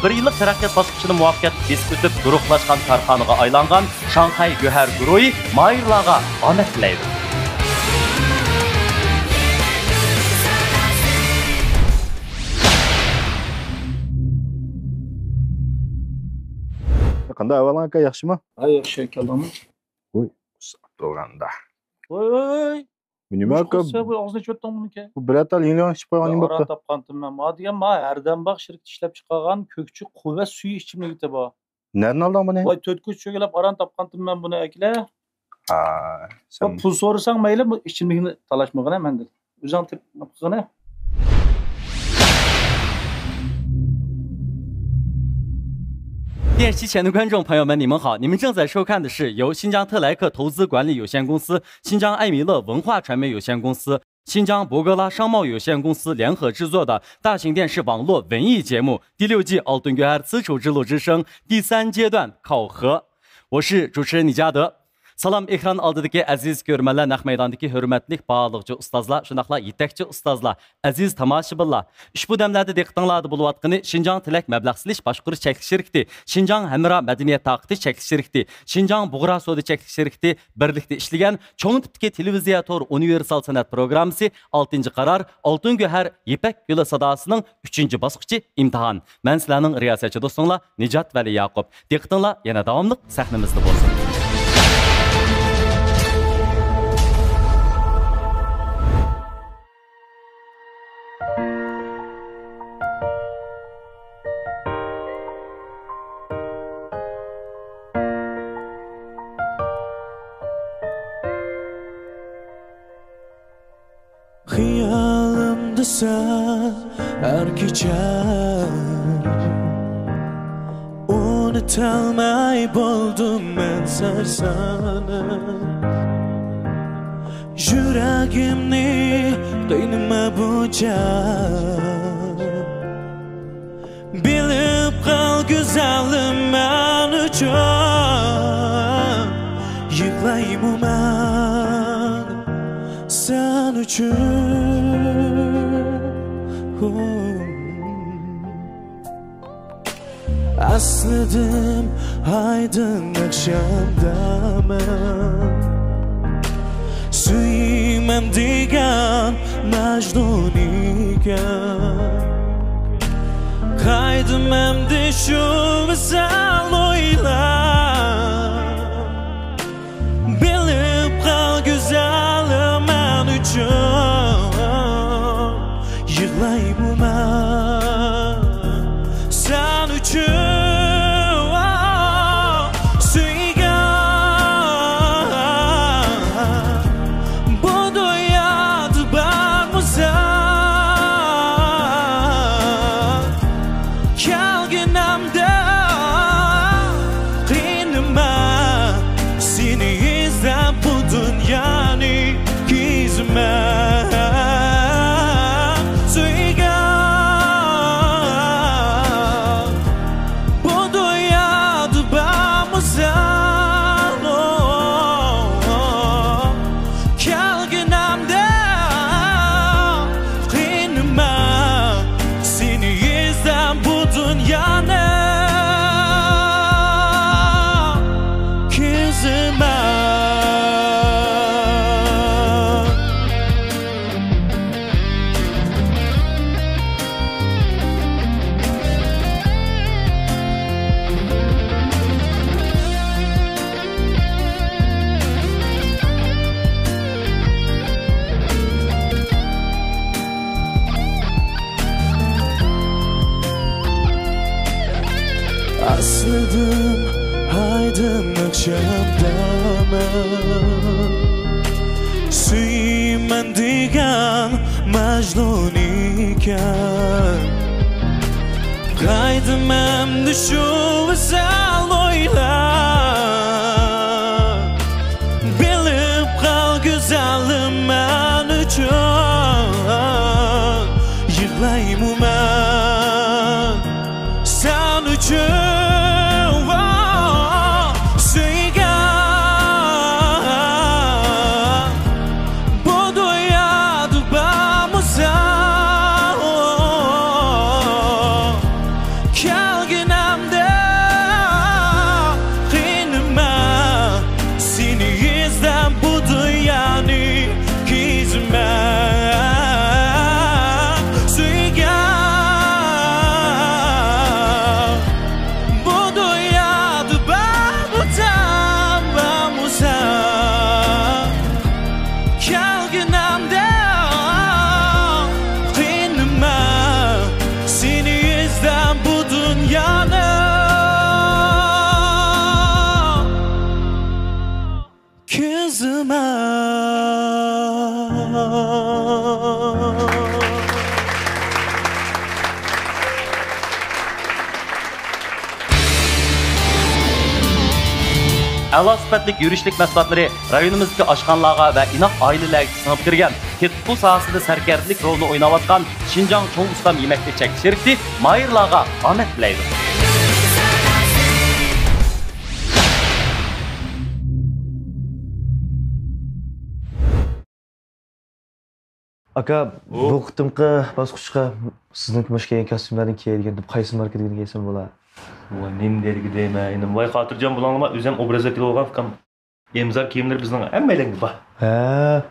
bir yıllık taraqqiyot bosqichini muvaffaqiyat kesib o'tib guruhlashgan korxonaga aylangan Shanxay Go'har guruhi mayirlarga omad tilaydi. Qanday ahvoling aka, yaxshimi? Ha, yaxshi ekanman. Voy, so'randa. Voy. Nima aka? Bu og'zini cho'tding buniki. Bu bilatal yengil ichib qo'yganing bo'pti. bo'pti. Topqandim men. Ma degan ma Erdambaq shirkati ishlab chiqargan ko'kchi quvvat suyi ichimligi bor. Nereden aldın bunu? Voy, 4 kun cho'gilab aran topqandim men buni akla. Ha, sen pul so'rasang mayli, bu ichimlikni talashmag'ina menda. O'zing tep qilg'ina. 电视机前的观众朋友们，你们好！你们正在收看的是由新疆特莱克投资管理有限公司、新疆艾米乐文化传媒有限公司、新疆博格拉商贸有限公司联合制作的大型电视网络文艺节目《第6季Altın Göher丝绸之路之声》第3阶段考核。我是主持人李嘉德。 Salam ekran oldidagi aziz ko'rmanlar, naq maydondagi hurmatli baliqchi ustozlar, shunaqla yetakchi ustozlar, aziz tomoshabinlar. Ushbu damlarda diqqatingizda bo'layotgani Xinjiang Tilak mablag' silish boshqarish cheklik shirkati, Xinjiang Hamra madaniyat taqiti cheklik shirkati, Xinjiang Bug'ra sodi cheklik shirkati birlikda ishlagan cho'ng tipdagi televiziya tor universal san'at programmasi 6-qaror Oltin Go'har Ipak yo'li sadosining 3-bosqichi imtihon. Men sizlarning riyosatchi do'stinglar Nijat Vali Yaqub. Diqqatinglar yana davomli sahnamizda bo'lsin. Xiyalımda sen her gece Unutamay buldum ben sersane Yüreğimni kıynıma bucak Bilip kal güzelim ben uçak Yıklayım ben sen üçün Asladım aydın akşamda ben Suyimem digan Mecnun iken Kaydım hem de şu misal oylar Bilip kal güzelim ben üçün Yıklayım ben sen üçün Kalginamda Asladım aydınlık şamdaman Suyman degan Majnun iken Qaydim endi shu visal o'ylab Bilib qol go'zalim men uchun Yig'layman men sen uchun A'lo sifatlik yurishlik mahsulotlari rayonimizdagi oshxonalarga va inoq oilalarga singib kirgan, tetqu sohasida sarkarlik rolini o'ynayotgan Xinjiang cho'ng ustam yemakli chek sherikti Mayirlarga omad tilaydi. Aka, bu qitimqi bosqichga sizning kumush kelgan kostyumlarni kiyadigan deb qaysi markadan kiysam bo'ladi? Voy, nim dergi deyman, endi voy xotirjam bo'linglar, o'zim obrazga qilib olgan imzo kiyimlar bizning hammalarga bor. Ha,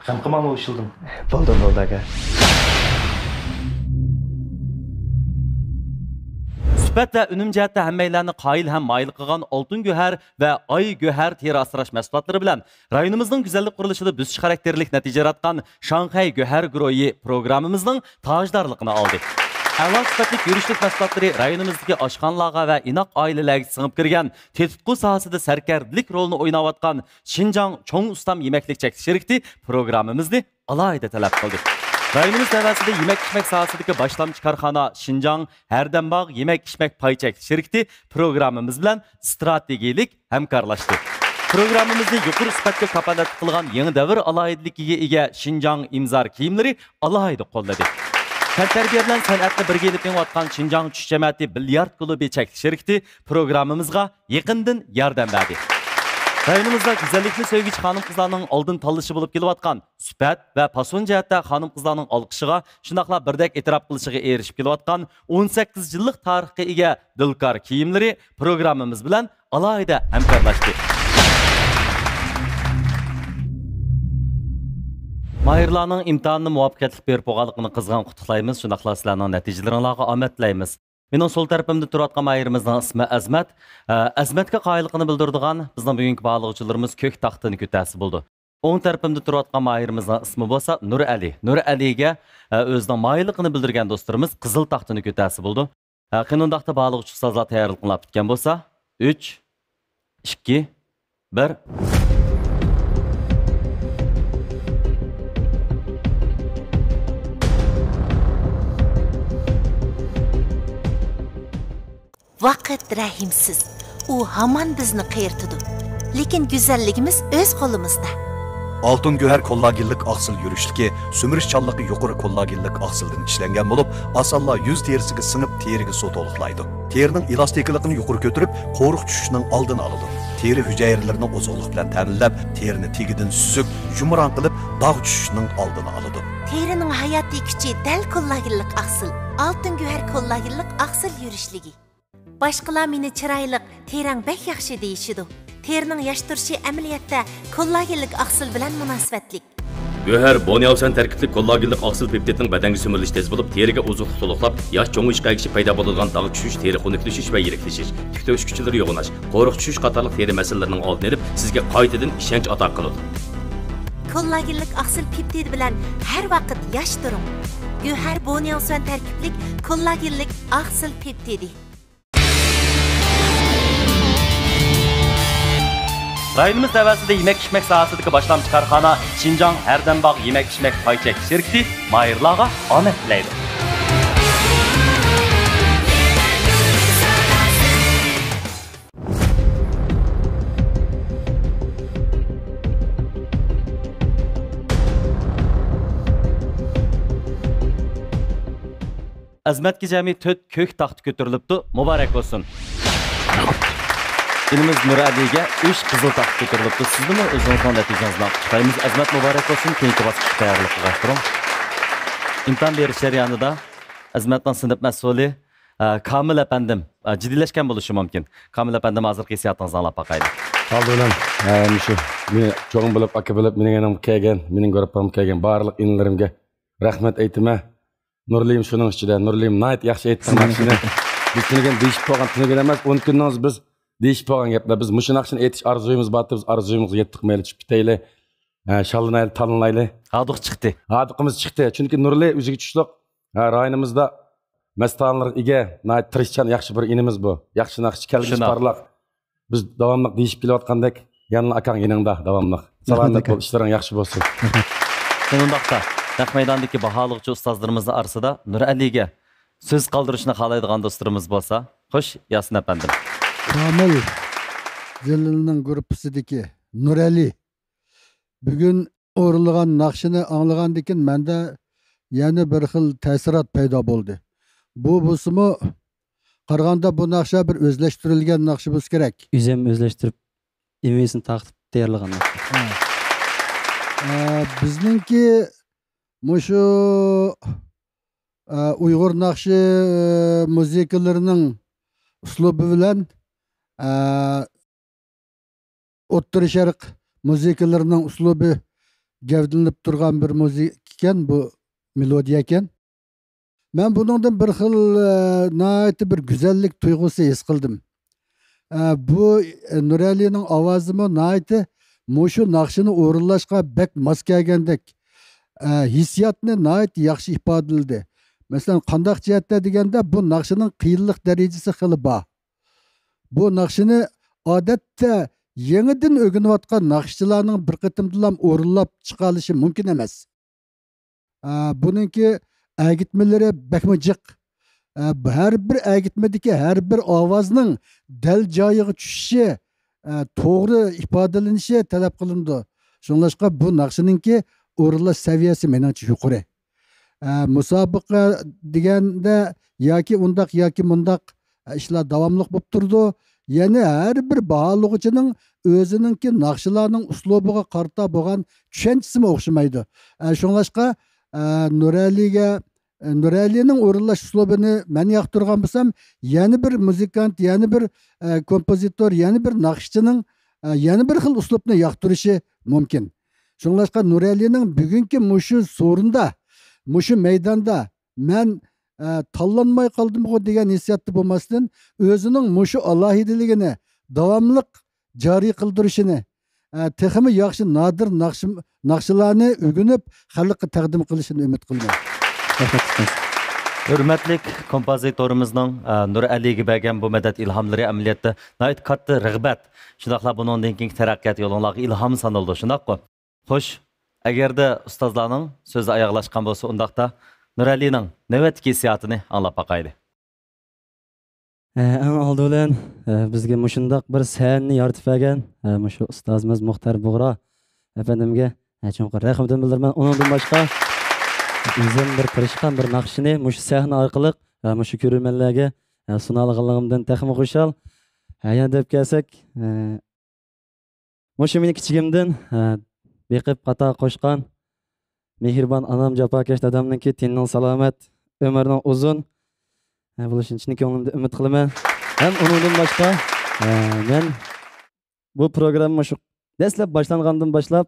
ham qilmam o'shildim. Bo'ldi aka. Sifat va unum jihatda hammalarni qoyil ham mayil qilgan oltin go'har va oy go'har teri asrash mahsulotlari bilan rayonimizning go'zallik qurilishida büzüş xarakterlik natija yaratgan Shanxay go'har guruhi programmamizning tojdorligini oldi. A'lo sifatli yurishlik mahsulotlari rayonimizdagi oshxonalarga va inoq oilalarga singib kirgan, tetqu sohasida sarkarlik rolini o'ynayotgan Xinjiang cho'ng ustam yemaklik chek sherikti programmamizni alohida talab qildik. Rayonimiz davasida yemek-içmek sohasidagi boshlamchi korxona Xinjiang Hardambog' yemek-içmek paychek sherikti programmamiz bilan strategiyalik hamkorlashdi. Programmamizni yuqori sifatga kapolat qilgan yangi davr alohidaligiga ega Xinjiang imzor kiyimlari alohida qo'lladi. Tarbiya bilan san'atni birga elib yengayotgan Xinjiang tush jamiyati bilyard klubi chek sherikti programmamizga yaqindan yordam berdi. Rayonimizda güzellikni sevgichi xonim-qizlarning oldin tanlashi bo'lib kelayotgan sifat va fason jihatda xonim-qizlarning olqishiga, shundoqla birdek e'tirof qilishiga erishib kelayotgan 18 yillik tarixga ega Dilkar kiyimlari programmamiz bilan alohida hamkorlashdi. Mayirlarning imtihonni muvaffaqiyatli berib qo'yganligini qizg'in qutlaymiz. Shundoqla sizlarning natijalaringizga omad tilaymiz. Mening sol tarafimda turayotgan mayirimizning ismi Azmat. Azmatga qoyilligini bildiradigan bizning bugungi bog'lovchilarimiz ko'k taxtini ko'tasi bo'ldi. O'ng tarafimda turayotgan mayirimizning ismi bo'lsa Nur Ali. Nur Aliga o'zining mayilligini bildirgan do'stlarimiz qizil taxtini ko'tasi bo'ldi. Qanundaqda bog'lovchi ustozlar tayyorlik qilib bitgan bo'lsa 3 2 1 Vaqt rahimsiz. U hamon bizni qayirtidi. Lekin go'zalligimiz o'z qo'limizda. Altın göher kollagenlik aksil yürüşlüki, sömürüşçallığı yukarı kollagenlik aksilden işlengen bulup, asalla yüz terisiga sınıp terigi su toluklaydı. Terinin elastikliğini yukarı götürüp, qoruq düşüşünün aldını alıdı. Teri hücayerlerini ozoluk bilen təminlep, terini tegidin süzük, yumuran qılıp, dağ düşüşünün aldını alıdı. Terinin hayati küçü del kollagenlik aksil, altın göher kollagenlik aksil yürüşlügi. Başqalar meni chiroyli, terang bek yaxshi deyishidi. Terning yosh turishi amaliyotda kollagenlik oqsil bilan munosabatlik. Go'har Bonyavsan tarkibli kollagenlik oqsil peptidning badanga so'mirilishi tez bo'lib, teriga ozuqlik to'liqlab, yosh cho'ng'ish qaygishi paydo bo'ladigan dog' tushish, teri xunuklashish va yiriklashish, tik to'kish kuchlari yo'g'onash, qo'riq tushish qatorliq teri masalalarining oldini olib, sizga qaytadan ishonch ato qiladi. Kollagenlik oqsil peptid bilan har vaqt yosh turing. Go'har Bonyavsan tarkibli kollagenlik oqsil peptidi. Rayonimiz təvəssüdə yemək-içmək sahəsidəki başlamçı karxana Şinjan Hərdənbağ yemək-içmək payçək şirkəti Mayırlağa omad tilaydi. Azmatga jami 4 ko'k taxt ko'tarilibdi. Muborak bo'lsin. Elimiz Nuraliga 3 qizil taxt ko'tarilibdi. Sizni o'zingizning natijangizni chiqaramiz. Azmat muborak bo'lsin. Keyingi bosqichga tayyorlik qilishtiring. İmtihon berish jarayonida Azmatning sinf mas'uli Kamil apandim jiddiylasgan bo'lishi mumkin. Kamil apandim hozirgi hissiyotingizni anglab boqaylik. Aldılan, şu meni çoğun bilip, aka bilip, mening anam kelgan, mening guruhim kelgan barliq inlarimga rahmat aytma. Nurliyim şunun içinde, Nurliyim nayt yaxshi aytdim mashina. Biz tinigan deyishib qolgan tinigan emas, 10 kundan biz deyishib qolgan gaplar. Biz mushu naqshini aytish arzuyimiz bor, biz arzuyimizga yetdik mayli chiqib ketayli. Shallanayli, tanlayli. Hadiq chiqdi. Hadiqimiz chiqdi. Chunki Nurli o'ziga tushliq rayonimizda mastanlar ega, nayt tirishchan yaxshi bir inimiz bu. Yaxshi naqsh kelgisi parlaq. Biz davomli deyishib kelayotgandek, yanına akang yanında davomli. Salomat bo'l, ishlaring yaxshi bo'lsin. Shundaqda naq maydondagi baholovchi ustozlarimizning orasida Nuraliga so'z qoldirishni xohlaydigan do'stlarimiz bo'lsa, xo'sh, Yasin apandim. Kamil Zillining gruppasidagi Nurali bugun o'rinlagan naqshini anglagandan keyin menda yana bir xil ta'sirot paydo bo'ldi. Bu bo'lsa-mu qaraganda bu naqsha bir o'zlashtirilgan naqshi bo'lsa kerak. O'zim o'zlashtirib imesini taqib tayyorlagan naqsha. Bizningki Muşu Uyghur naqshi musikalarining uslubi bilan O'rta Sharq musikalarining uslubi gavdalanib turgan bir musiqa ekan, bu melodiya ekan. Men buningdan bir xil nihoyat bir go'zallik tuyg'usi his qildim. Bu Nuralining ovozimi nihoyat mushu naqshini o'rinlashga bek mos kelgandek hissiyatni nihoyat yaxshi ifodaladi. Masalan, qandaq jihatda deganda bu naqshining qiyinlik darajasi xili bor. Bu naqshini odatda yangidan o'rganayotgan naqshchilarning bir qatimdan o'rinlab chiqa olishi mumkin emas. Buningki agitmalari bakma jiq. Har bir agitmadagi har bir ovozning dal joyiga tushishi, to'g'ri ifodalanishi talab qilindi. Shunlashqa bu naqshiningki o'rinlash saviyasi meningcha yuqori. Musobaqa deganda yoki undaq yoki mundaq ishlar davomli bo'lib turdi. Ya'ni har bir baholug'ichining o'zininki naqshlarning uslubiga qarta bo'lgan tushunchasi o'xshamaydi. Shunlashqa Nuralining o'rinlash uslubini men yoqtirgan bo'lsam, yana bir muzikant, yana bir kompozitor, yana bir naqshchining yana bir xil uslubni yoqtirishi mumkin. Shunlashqa Nuralining bugungi mushu so'rinda, mushu maydonda men tanlanmay qoldim-ku degan hissiyatda bo'lmasdan, o'zining mushu alohidaligini davomli joriy qildirishini, texmi yaxshi nodir naqshlarni o'rganib, xalqqa taqdim qilishini umid qilaman. Hurmatli kompozitorimizning Nuraliga bergan bu madad ilhomlari amaliyotda nihoyat katta rag'bat. Shundaqla buningdan keyingi taraqqiyot yo'lingizga ilhom sanaldi, shundaqmi? Xo'sh, agarda ustozlarning so'zi oyoqlashgan bo'lsa, undaqda Nuralining navbatdagi hissiyotini anglab boqaylik. Eng oldin bizga mushundaq bir sahnani yaratib bergan mushu ustozimiz Muxtar Bug'ro efendimga cho'nqir rahmatimni bildiraman. Undan boshqa o'zim bir tirishgan bir naqshini mushu sahna orqali mushu ko'rmanlarga sunalganligimdan taxmi xushal. Yana deb kelsak, mushu meni kichigimdan beqib qata qo'shgan mehribon anam jafokash dadamniki tinning salomat, umrning uzun bo'lishini ko'nglimda umid qilaman. Ham undan boshqa men bu programma shu dastlab boshlangandan boshlab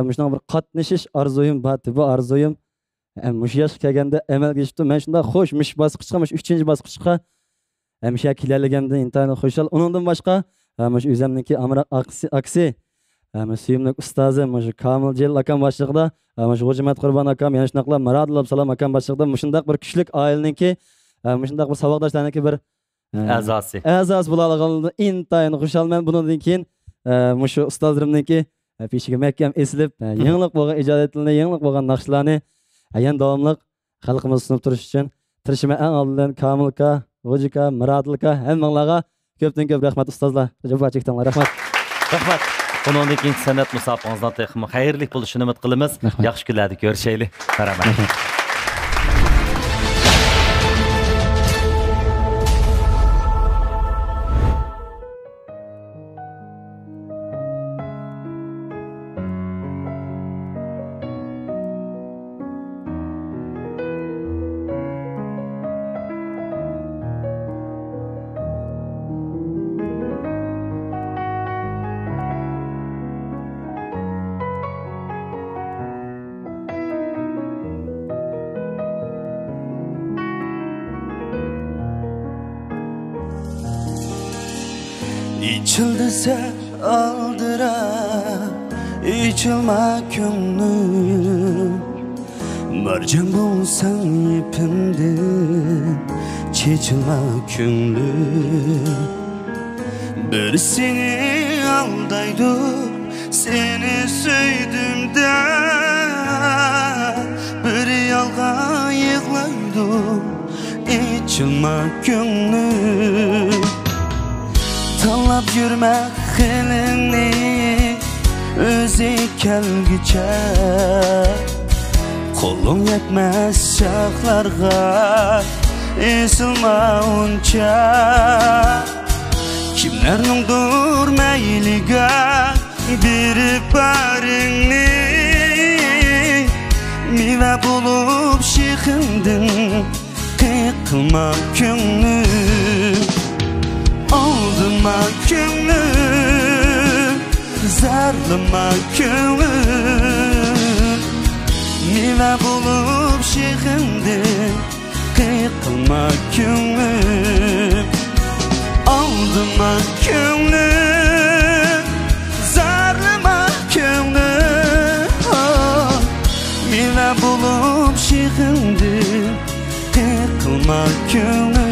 mushunday bir qatnashish orzuyim bor. Bu orzuyim mush yoshga kelganda amalga oshdi. Men shunda xo'sh mush bosqichga, mush 3-bosqichga hamsha kelganligimdan intayin xushal. Undan boshqa mush o'zimniki Amroq aksi suyimli ustozim mush Kamil Jel akam boshlig'ida, mush G'o'jimat Qurbon akam, yana shunaqla Maradul Absalom akam boshlig'ida mushundaq bir kuchlik oilaniki, mushundaq bir saboqdoshlarniki bir a'zosi bo'laligimdan intayin xushalman. Bundan keyin Muşu ustozlarimniki peshiga mahkam esilib, yangilik bo'lgan ijodiyatlarni, yangilik bo'lgan naqshlarni yan davomli xalqimiz sunib turish uchun tirishma eng oldindan Komilka, G'ojika, Miradilka hammanglarga ko'pdan ko'p rahmat ustozlar. Javob chekdinglar. Rahmat. Rahmat. Bundan keyin san'at musobaqamizdan texmi xayrli bo'lishini umid qilamiz. Yaxshi kunlarda ko'rishaylik. Rahmat. İçildi sen aldıra, içilme gönlüm. Mercan bulsan ipimden, çekilme gönlüm. Bir seni aldaydı, seni söydüm de. Bir yalga yığlaydı, içilme gönlüm. Tanlap yürüme elini özü kelgiçe Kolun yetmez şaklarga esilme unça Kimlerningdir meyliga berip baringni Mive bulup şikhindin qilma ko'nglim Aldıma gönlüm, zarlıma gönlüm Mive bulup şikhindi, qilma gönlüm Aldıma gönlüm, zarlıma gönlüm Mive bulup şikhindi, qilma gönlüm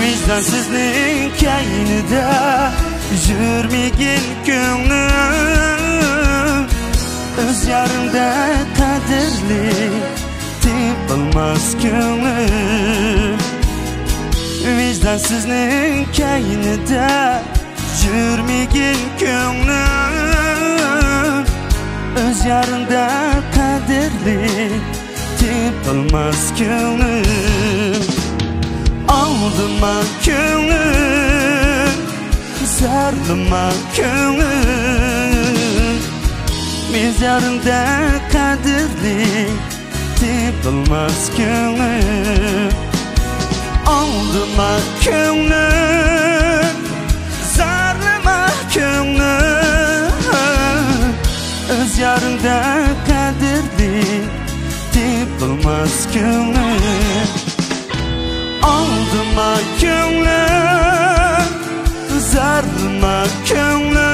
Vicdansızlığın kaynida yürmegin gönlüm Öz yarımda kadirli tepilmez gönlüm Vicdansızlığın kaynida yürmegin gönlüm Öz yarımda kadirli tepilmez gönlüm Aldıma gönlüm, zarlıma gönlüm Mezarında kadirli tepilmez gönlüm Aldıma gönlüm, zarlıma gönlüm Öz yarında kadirli tepilmez gönlüm Aldıma gönlüm, zarlıma gönlüm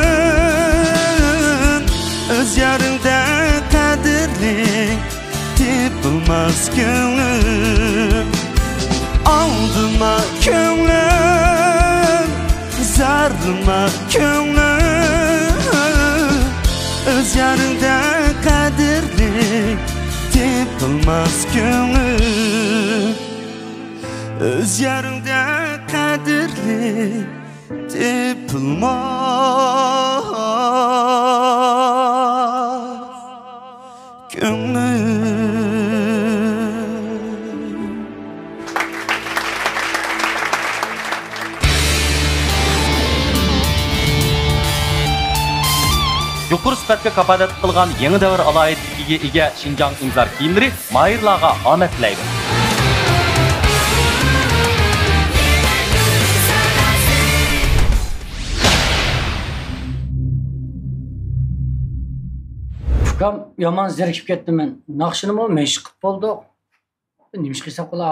Öz yarında kadirli tepilmez gönlüm Aldıma gönlüm, zarlıma gönlüm Öz yarında kadirli tepilmez gönlüm Öz yarında kadirli tepilmez gönlüm yuqori sifatga kafolat qilgan yangi davr alohidligiga ega Xinjiang imzor kiyimlari mayirlarga omad tilaydi. Ukam yomon zerikib ketdim men. Naqshinimi meshq qilib bo'ldi. Nima ish qilsa qo'la?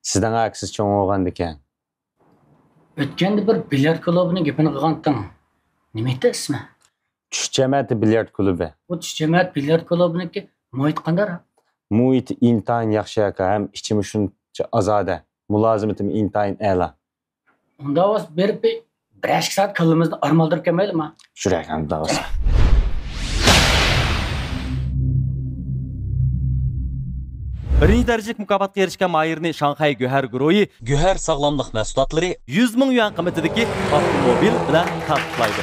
Sizdan aksiz cho'ng o'g'andi ekan. O'tganda bir bilyard klubining gapini qilgandim. Nima edi ismi? Tush jamiyati bilyard klubi. Bu tush jamiyat bilyard klubiniki muhit qanday? Muhit intayin yaxshi aka, ham ichimi shuncha ozoda. Mulozimatim intayin a'la. Unda o'z berib bir soat qilimizni armaldirib kelmaydimi? Shurakamda bo'lsa. Birinci derecelik mukofotga erishgan mayirni Shanxay Go'har guruhi Go'har sog'lomlik mahsulotlari 100 ming yuan qiymatidagi avtomobil bilan taqdirlaydi.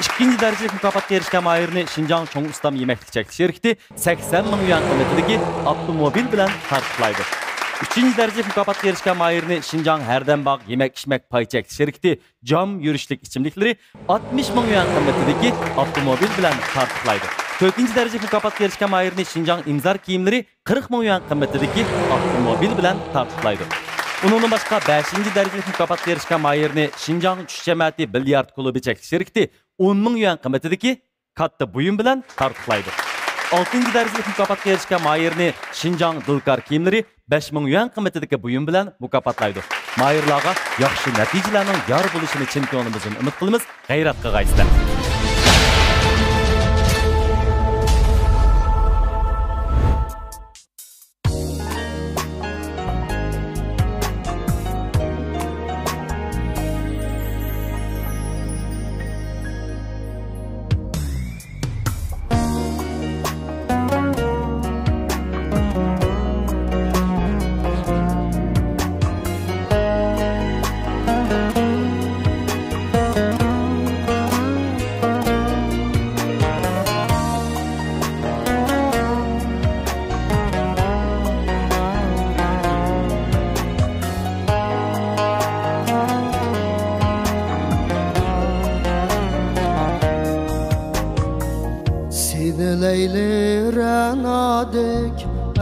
İkinci derecelik mukofotga erishgan mayirni Xinjiang Chong Ustam yemeklik çekiliş şirketi 80 ming yuan qiymatidagi avtomobil bilan taqdirlaydi. Üçüncü derecelik mukofotga erishgan mayirni Xinjiang Herdembag yemek-içmek pay çekiliş şirketi cam yürüşlük içimlikleri 60 ming yuan qiymatidagi avtomobil bilan taqdirlaydi. 4. derecelik mukofotga erishgan mayirni Xinjiang imzor kiyimlari 40 ming yuan qiymatidagi avtomobil bilan taqdirlaydi. Bundan başqa 5. derecelik mukofotga erishgan mayirni Xinjiang tush jamiyati bilyard klubi çekiliş şirketi 10 ming yuan qiymatidagi katta buyum bilan taqdirlaydi. 6. derecelik mukofotga erishgan mayirni Xinjiang Dilkar kiyimlari 5 ming yuan qiymatidagi buyum bilan mukofotlaydi. Mayirlarga yaxshi natijalarning yor bo'lishini chempionimizdan umid qilamiz. G'ayrat qilgaysizlar.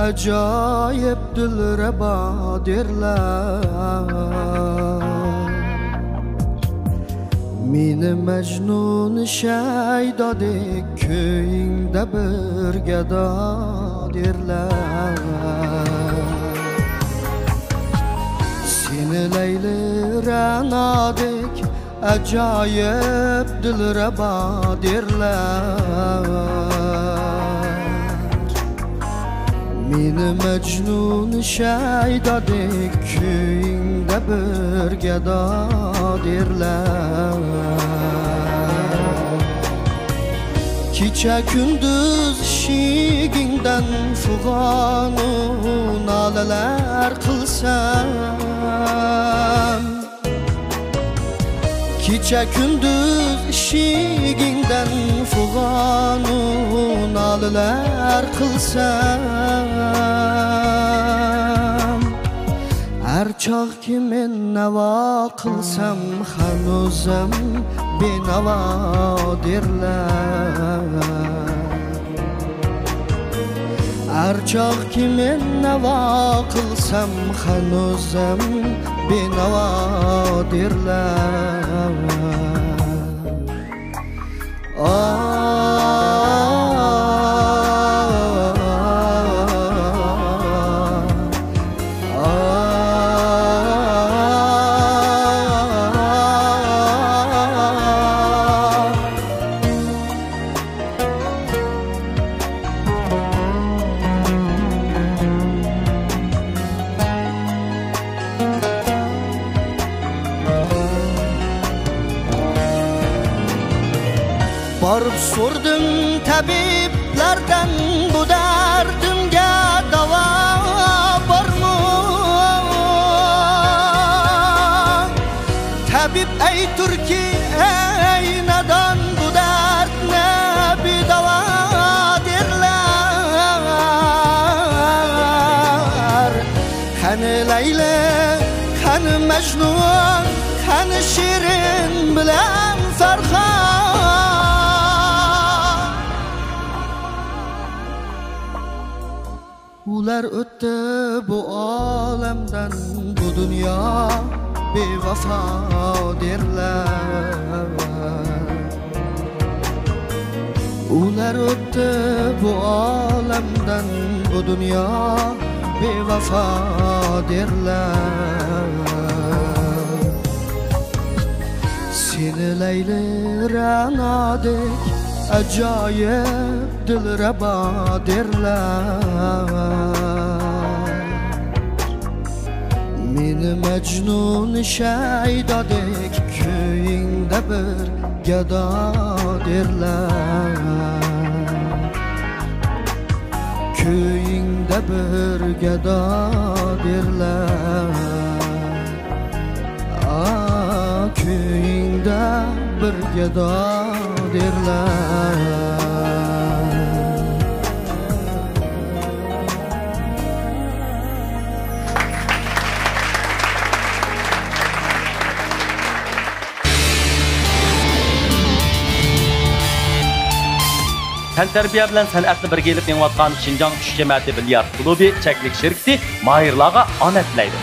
Acayip dilreba derler Meni Mecnun şeydadek köyünde bir geda derler Seni Leyli Ranadek acayip dilreba derler Meni Mecnun şeydadek köyünde bir geda derler Kiçe gündüz şiğinden fuğanun naleler kılsam Kiçe gündüz şiğinden fuğanun naleler kılsam Her çağ kimin neva kılsam hanuzem benava derler Her çağ kimin neva kılsam hanuzem benava derler Barıp sordum tabiplerden bu derdimge dava var mı? Tabip ey Türkiye ey neden bu dert ne bir dava derler Hani Leyla, hani Mecnun, hani Şirin bilen Ferhan Ular o'tdi bu olamdan, bu dunyo bevafo derlar. Ular o'tdi bu olamdan, bu dunyo bevafo derlar. Seni Leyli Ranadek ajoyib dilrabo derlar. Meni Majnun Shaydodek kuyingda bir gado derlar. Kuyingda bir gado derlar. Kuyingda bir gado derlar. Tantarbiya bilan san'atni birga elib yengayotgan Şinjan tush jamiyati bilyard klubi cheklik shirkati mahirlarga ona tilaydi.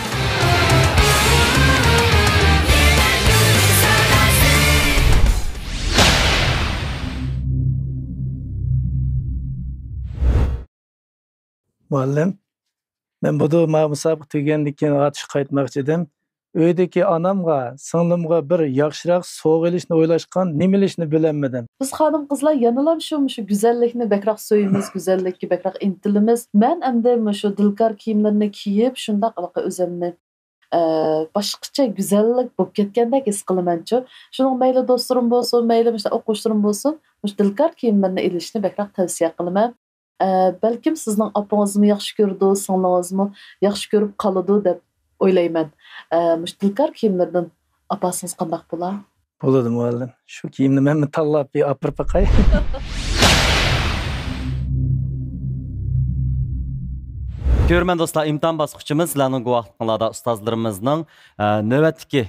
Muallim, men bu musobaqa tugagandan keyin g'atishga qaytmoqchi edim. Uydagi onamga, singlimga bir yaxshiroq sovg'a ilishni o'ylashgan, nima ilishni bilmadim. Biz xonim qizlar yanalam shu go'zallikni bekroq so'yimiz, go'zallikka bekroq intilimiz. Men endi shu dilkor kiyimlarni kiyib, shundaq o'zimni boshqacha go'zallik bo'lib ketgandek his qilaman-chu. Shuning mayli do'stlarim bo'lsin, mayli o'quvchilarim bo'lsin, shu dilkor kiyimlarni ilishni bekroq tavsiya qilaman. Balkim sizning opangizmi yaxshi ko'rdi, singlingizmi yaxshi ko'rib qoladi deb o'ylayman. Dilkor kiyimlardan opasingiz qanday bo'lar? Bo'ladi muallim. Shu kiyimni men tanlab bir opirib qo'yay. Ko'rman do'stlar, imtihon bosqichimiz sizlarning guvohliklaringizda ustozlarimizning navbatdagi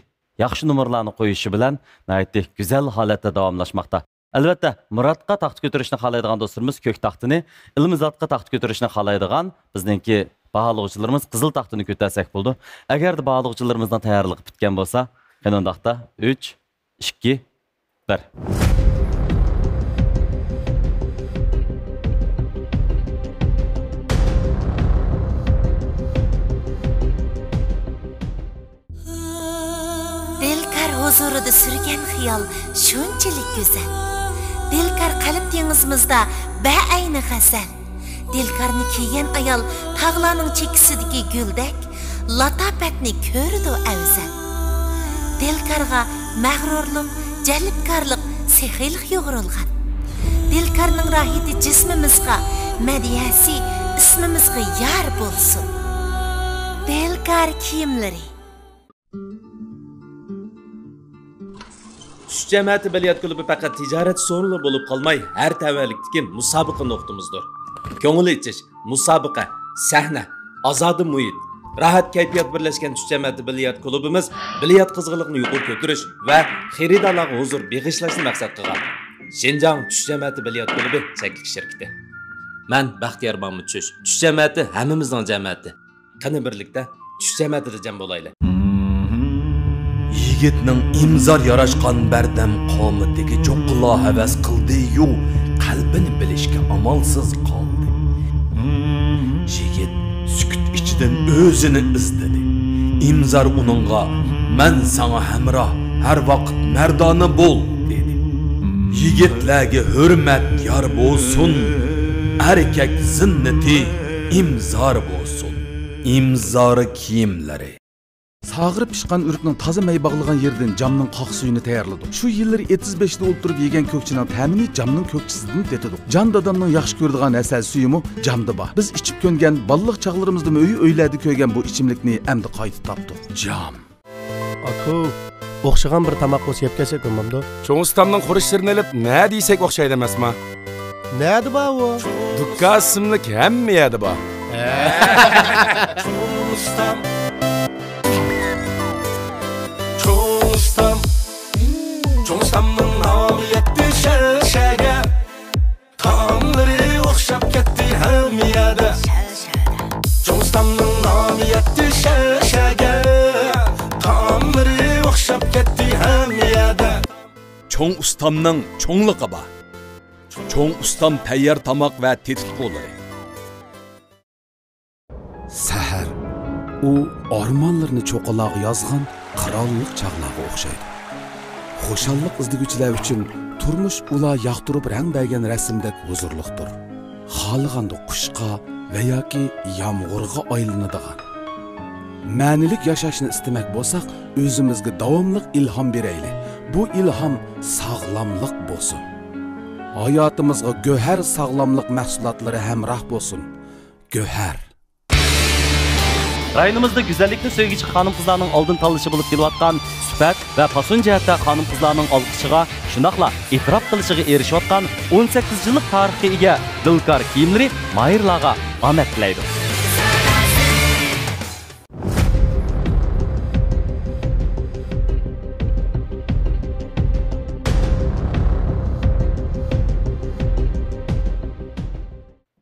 yaxshi nomerlarni qo'yishi bilan nihoyatda go'zal holatda davomlashmoqda. Albatta, Muratga taxt ko'tarishni xohlaydigan do'stlarimiz ko'k taxtini, Ilmizodga taxt ko'tarishni xohlaydigan bizningki baholovchilarimiz qizil taxtini ko'tarsak bo'ldi. Agarda baholovchilarimizdan tayyorligi bitgan bo'lsa, qanondaqda 3, 2, 1. Dilkar huzurida sürgen xiyol shunchalik go'zal. Dilkar qalb dengizimizda ba'ayni g'azal. Dilkarni kiygan ayol tog'larning chekisidagi guldek latofatni ko'rdi afzal. Dilkarga mag'rurlik, jalbkorlik, sehiylik yo'g'rilgan. Dilkarning rohati jismimizga, madiyasi ismimizga yar bo'lsin. Dilkar kiyimlari. Tush jamiyati biliyat klubi faqat tijorat so'rili bo'lib qolmay, har tavallikdagi musobaqa nuqtamizdir. Ko'ngil ichish, musobaqa, sahna, ozodi muhit, rahat kayfiyat birlashgan tush jamiyati biliyat klubimiz biliyat qizg'inligini yuqori ko'tarish va xaridorlarga huzur beg'ishlashni maqsad qilgan. Şinjan tush jamiyati biliyat klubi cheklik shirkati. Men Baxtiyor Mahmud Tush. Tush jamiyati hammamizning jamiyati. Qani birlikda tush jamiyatida jam bo'laylik. Yigitning imzor yarashgan bardam qomatdagi cho'qila havas qildi-yu, qalbini bilishga amalsiz qoldi. Yigit sukut ichidan o'zini izladi. Imzor uningga "Men sana hamroh, har vaqt mardona bo'l" dedi. Yigitlarga hurmat yor bo'lsin, erkak zinnati imzor bo'lsin. Imzor kiyimlari. Sağırıp pişkan ürüknün taze may bağlagan yerden camның qaq suyunu tayarladık. Şu yılları 75'de olturup yegen kökçinin təmini camның kökçisinden detedik. Can dadamның yaxşı gördüğün əsəl suyumu camda var. Biz içip köngen, balıq çağlarımızda öyi öyledi köygen bu içimlikni əmdi qaytı tapdık. Cam. Aku, oxşagan bir tamaq olsa yep kelsek olmamdı. Çoğun ustamның xuruşlarını elip ne deysek oxşaydı emasma? Neydi ba o? Dukka isimlik hemme yedi ba. Çoğun ustam. Çoğun ustamның namı yetti şerşege. Tamları oxşap ketti hem yedi. yerde. Çoğun ustamның çoğunluğu var. Çoğun ustam tayyor tamoq va tetikqo'lari. Sahar u ormonlarni cho'qaloq yozgan qirollik chaqlog'i o'xshaydi. Xo'shallik izdiguvchilar uchun turmush ular yoqtirib rang bergan rasmdek huzurliqdir. Xohlaganda qushqa va yoki yomg'irga aylanadigan. Ma'nilik yashashni istamak bo'lsak, o'zimizga davomli ilhom beraylik. Bu ilhom sog'lomlik bo'lsin. Hayotimizga go'har sog'lomlik mahsulotlari hamroh bo'lsin. Go'har. Rayonimizda güzellikni söygücü hanım kızlarının aldın tanışı bulup kelayotgan süpat ve pasun jihatda hanım kızlarının alqışıga, şundaqla itiraf qilishiga erishayotgan 18 yillik tarixga ega Dilkar kiyimlari Mahirlarga omad tilaydi.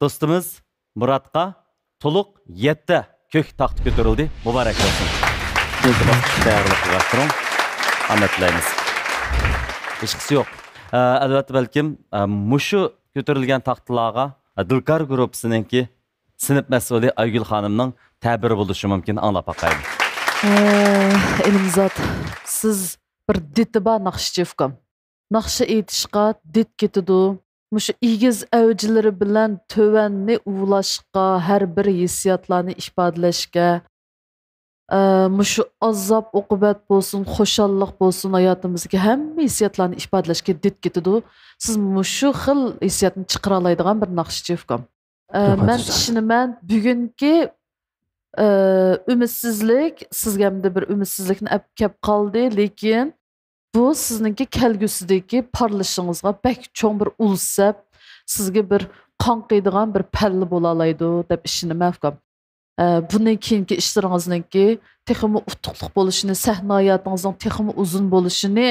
Dostumuz Muratqa to'liq 7 kök taxt ko'tarildi. Muborak bo'lsin. Ikkinchi bosqich tayyorlab qo'ygan. Omadlaymiz. Hech qisi yo'q. Albatta balkim mushu ko'tarilgan taxtlarga Dilkar guruhininki sinf mas'uli Aygul xonimning ta'biri bo'lishi mumkin. Anglab boqaylik. Elimzod, siz bir ditiba naqshchivkam. Naqshi aytishqa dit ketidi. Mushu igiz avjilari bilan tövanni uvlashga, har bir hissiyotlarni ifodalashga, mushu azob uqubat bo'lsin, xushallik bo'lsin, hayotimizga hamma hissiyotlarni ifodalashga dit ketidi. Siz mushu xil hissiyotni chiqara oladigan bir naqshchivkam. Men ishonaman, bugungi umidsizlik sizga hamda bir umidsizlikni olib kelib qoldi, lekin bu sizningki kelgusidagi parlashingizga bek cho'ng bir ulsab, sizga bir qonqiydigan bir palla bo'la oladi deb ishonaman. Bundan keyingi ishlaringizningki texmi utuqliq bo'lishini, sahna hayotingizning texmi uzun bo'lishini,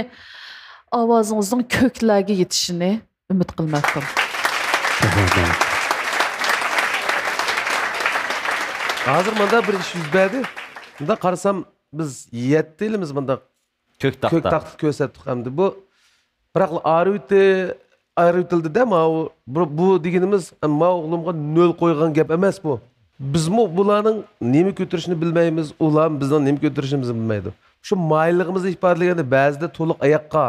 ovozingizning ko'klarga yetishini umid qilmoqdim. Hozir menda bir ish yuz berdi. Bunda qarasam biz 7 yilimiz bunda kök taxtni ko'rsatdik hamda bu biroq ayritildi-da, bu deganimiz ma o'g'limga 0 qo'ygan gap emas bu. Bizmi bularning nima ko'tirishini bilmaymiz, ular bizning nima ko'tirishimizni bilmaydi. Shu maylig'imizni ifodalaganda ba'zida to'liq oyoqqa,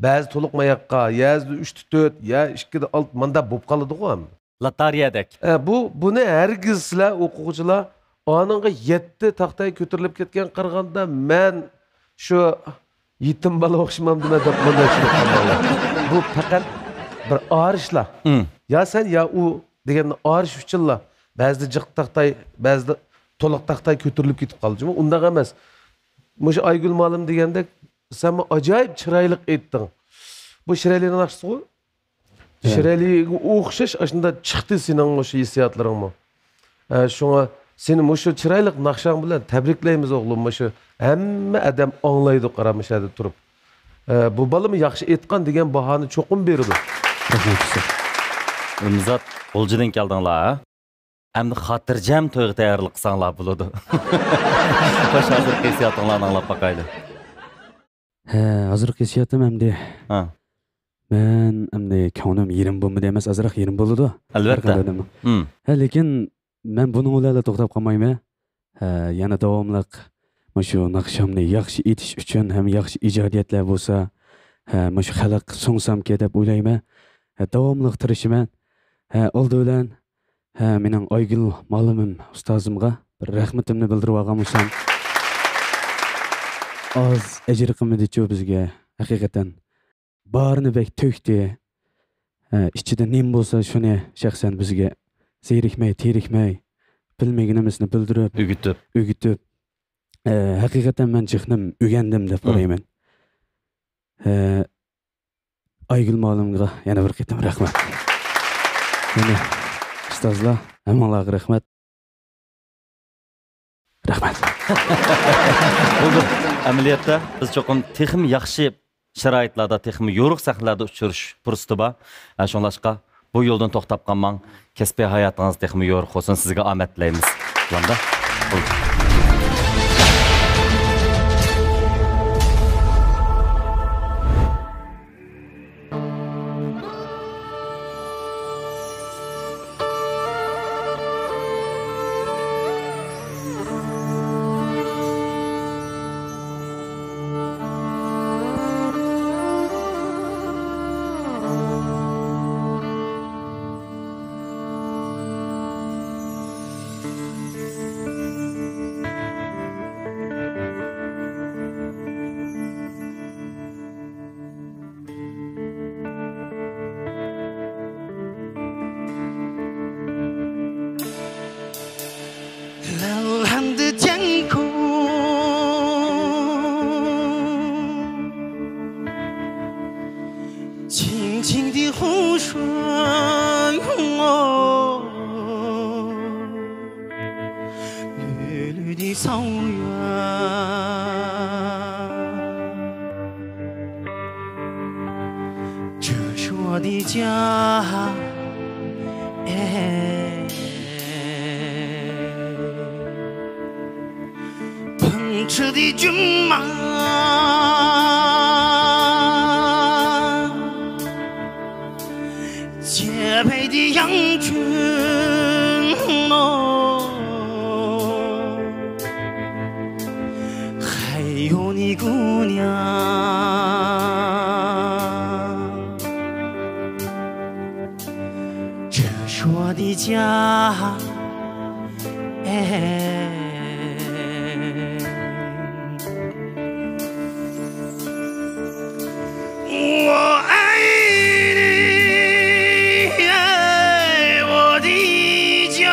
ba'zi to'liq oyoqqa, yazda 3-4, ya 2-6 manda bo'lib qoladi-ku ham. Lotariyadek. Buni hargiz sizlar o'quvchilar onunğa 7 taxtay ko'tarilib ketgan qaraganda men shu yetim bola o'xshamam deb mana bu faqat bir arishlar. Ya sen ya u degan arish uchunlar. Ba'zida jiq taxtay, ba'zida to'liq taxtay ko'tarilib ketib qoldi. Unda emas. Mushu Aygul malim deganda sen ajoyib chiroyli aytding. Bu chiroyli naqshsi-ku. Chiroyliga o'xshash ashunda chiqdi sening o'sha hissiyotlaringmi? Shunga seni mushu chiroyli naqshang bilan tabriklaymiz o'g'lim. Mushu hamma odam anglaydi qaramishadi turib. Bu balami yaxshi aytgan degan bahoni cho'qim berdi. Umzat Oljidan keldinglar, ha? Endi xotirjam to'yga tayyorlik qilsanglar bo'ladi. Xo'sh, hozirgi hissiyotinglarni anglab boqaylik. Hozirgi hissiyotim endi. Men endi ko'nglim yerim bo'lmadi emas, azroq yerim bo'ladi. Albatta. Lekin men buning bilan to'xtab qolmayman. Yana davomli shu naqshamni yaxshi etish uchun ham yaxshi ijodiyatlar bo'lsa, shu xalq so'ngsamki deb o'ylayman. Davomli tirishiman. Oldi bilan mening Aygul malimim ustozimga bir rahmatimni bildirib olgansam, oz ajr qilmadi-ku bizga. Haqiqatan barni bek to'kdi. Ichida nim bo'lsa shuni shaxsan bizga zerikmay, terikmay, bilmaganimizni bildirib, o'gitib. Haqiqatan men jihnim o'rgandim deb o'ylayman. Aygul malimga yana bir qitim rahmat. Yana ustozlar, hammalarga rahmat. Rahmat. Bo'ldi. Amaliyotda biz cho'qim texim yaxshi sharoitlarda, texim yo'riq sahnalarda uchirish fursati bor. Shunlashqa bu yo'ldan to'xtab qolmang. Kasbiy hayotingiz texim yo'riq olsin. Sizga omad tilaymiz. Landa. 轻轻的湖水，绿绿的草原，这是我的家。奔驰的骏马，洁白的羊群还有你姑娘，这是我的家。我爱你，我的家，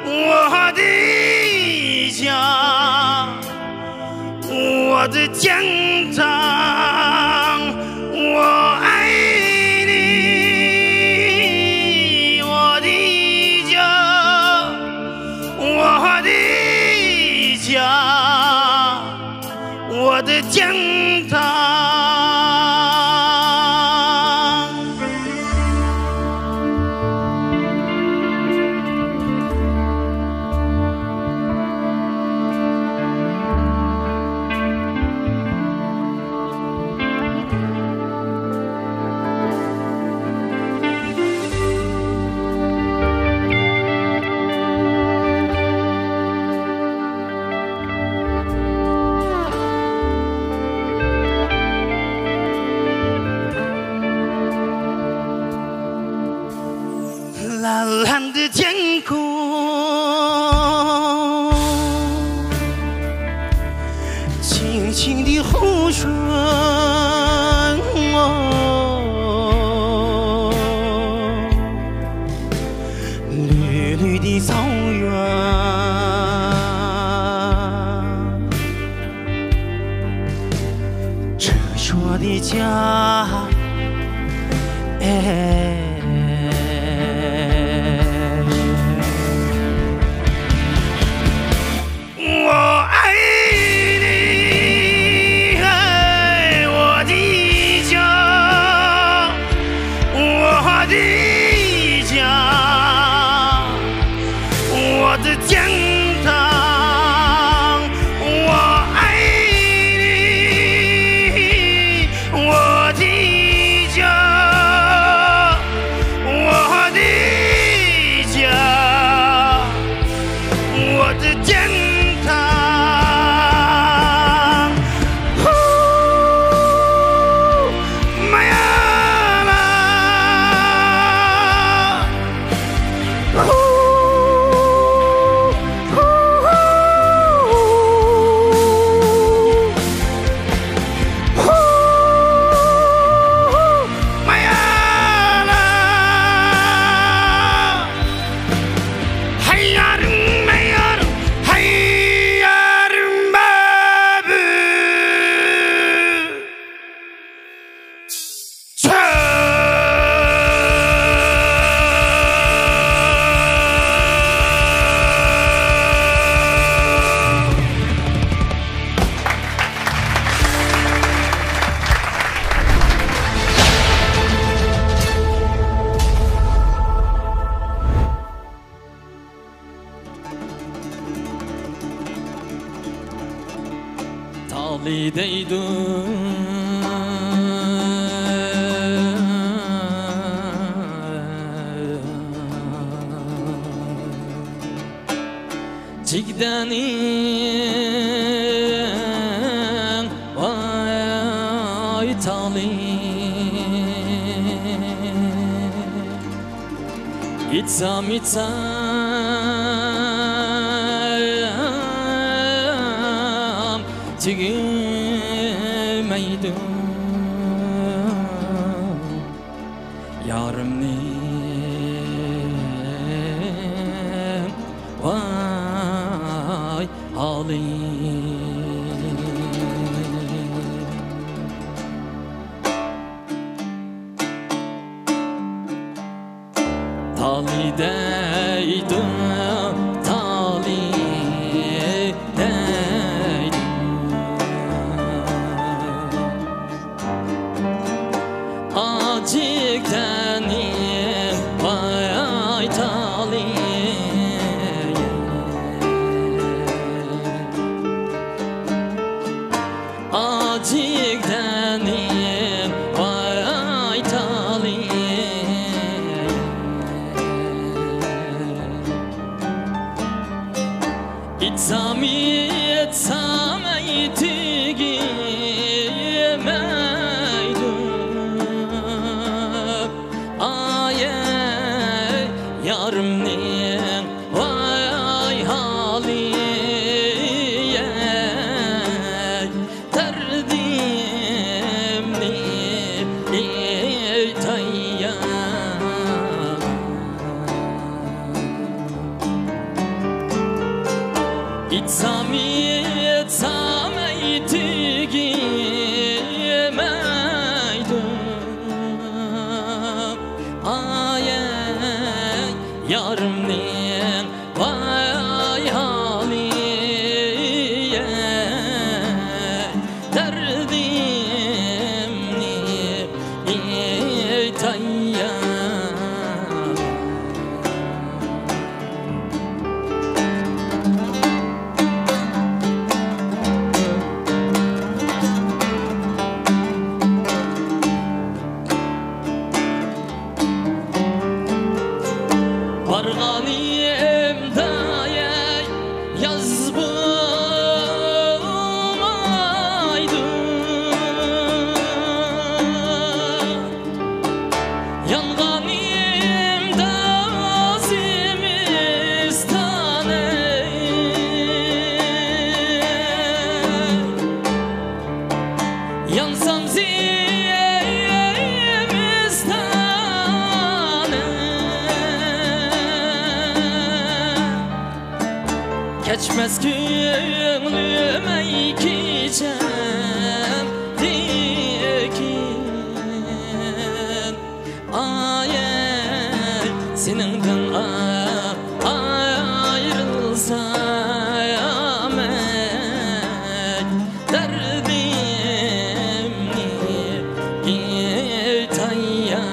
我的家，我的天堂。我爱你，我的家，我的家，我的天堂。蓝蓝的天空，清清的湖水，绿绿的草原，这是我的家。我爱你，我的家，我的家，我的天堂。我爱你，我的家，我的家，我的天堂。Cigdenin vay talim İtsam tigilmeydim Yarımnin vay halim tali deydi tali deydi acık tenim vay tali acık tenim vay tali İtsam etigi meydu Aye yarımnin vay hali derdimni tayya İtsam etigi meydu Aye yarımnin vay hali derdimni tayya Varganiyemde yaz bulmaydı Yanganiyemde azimistane Yansam Geçmez gönlüme gideceğim dikin Aye seninle ayrılsam derdimni tayya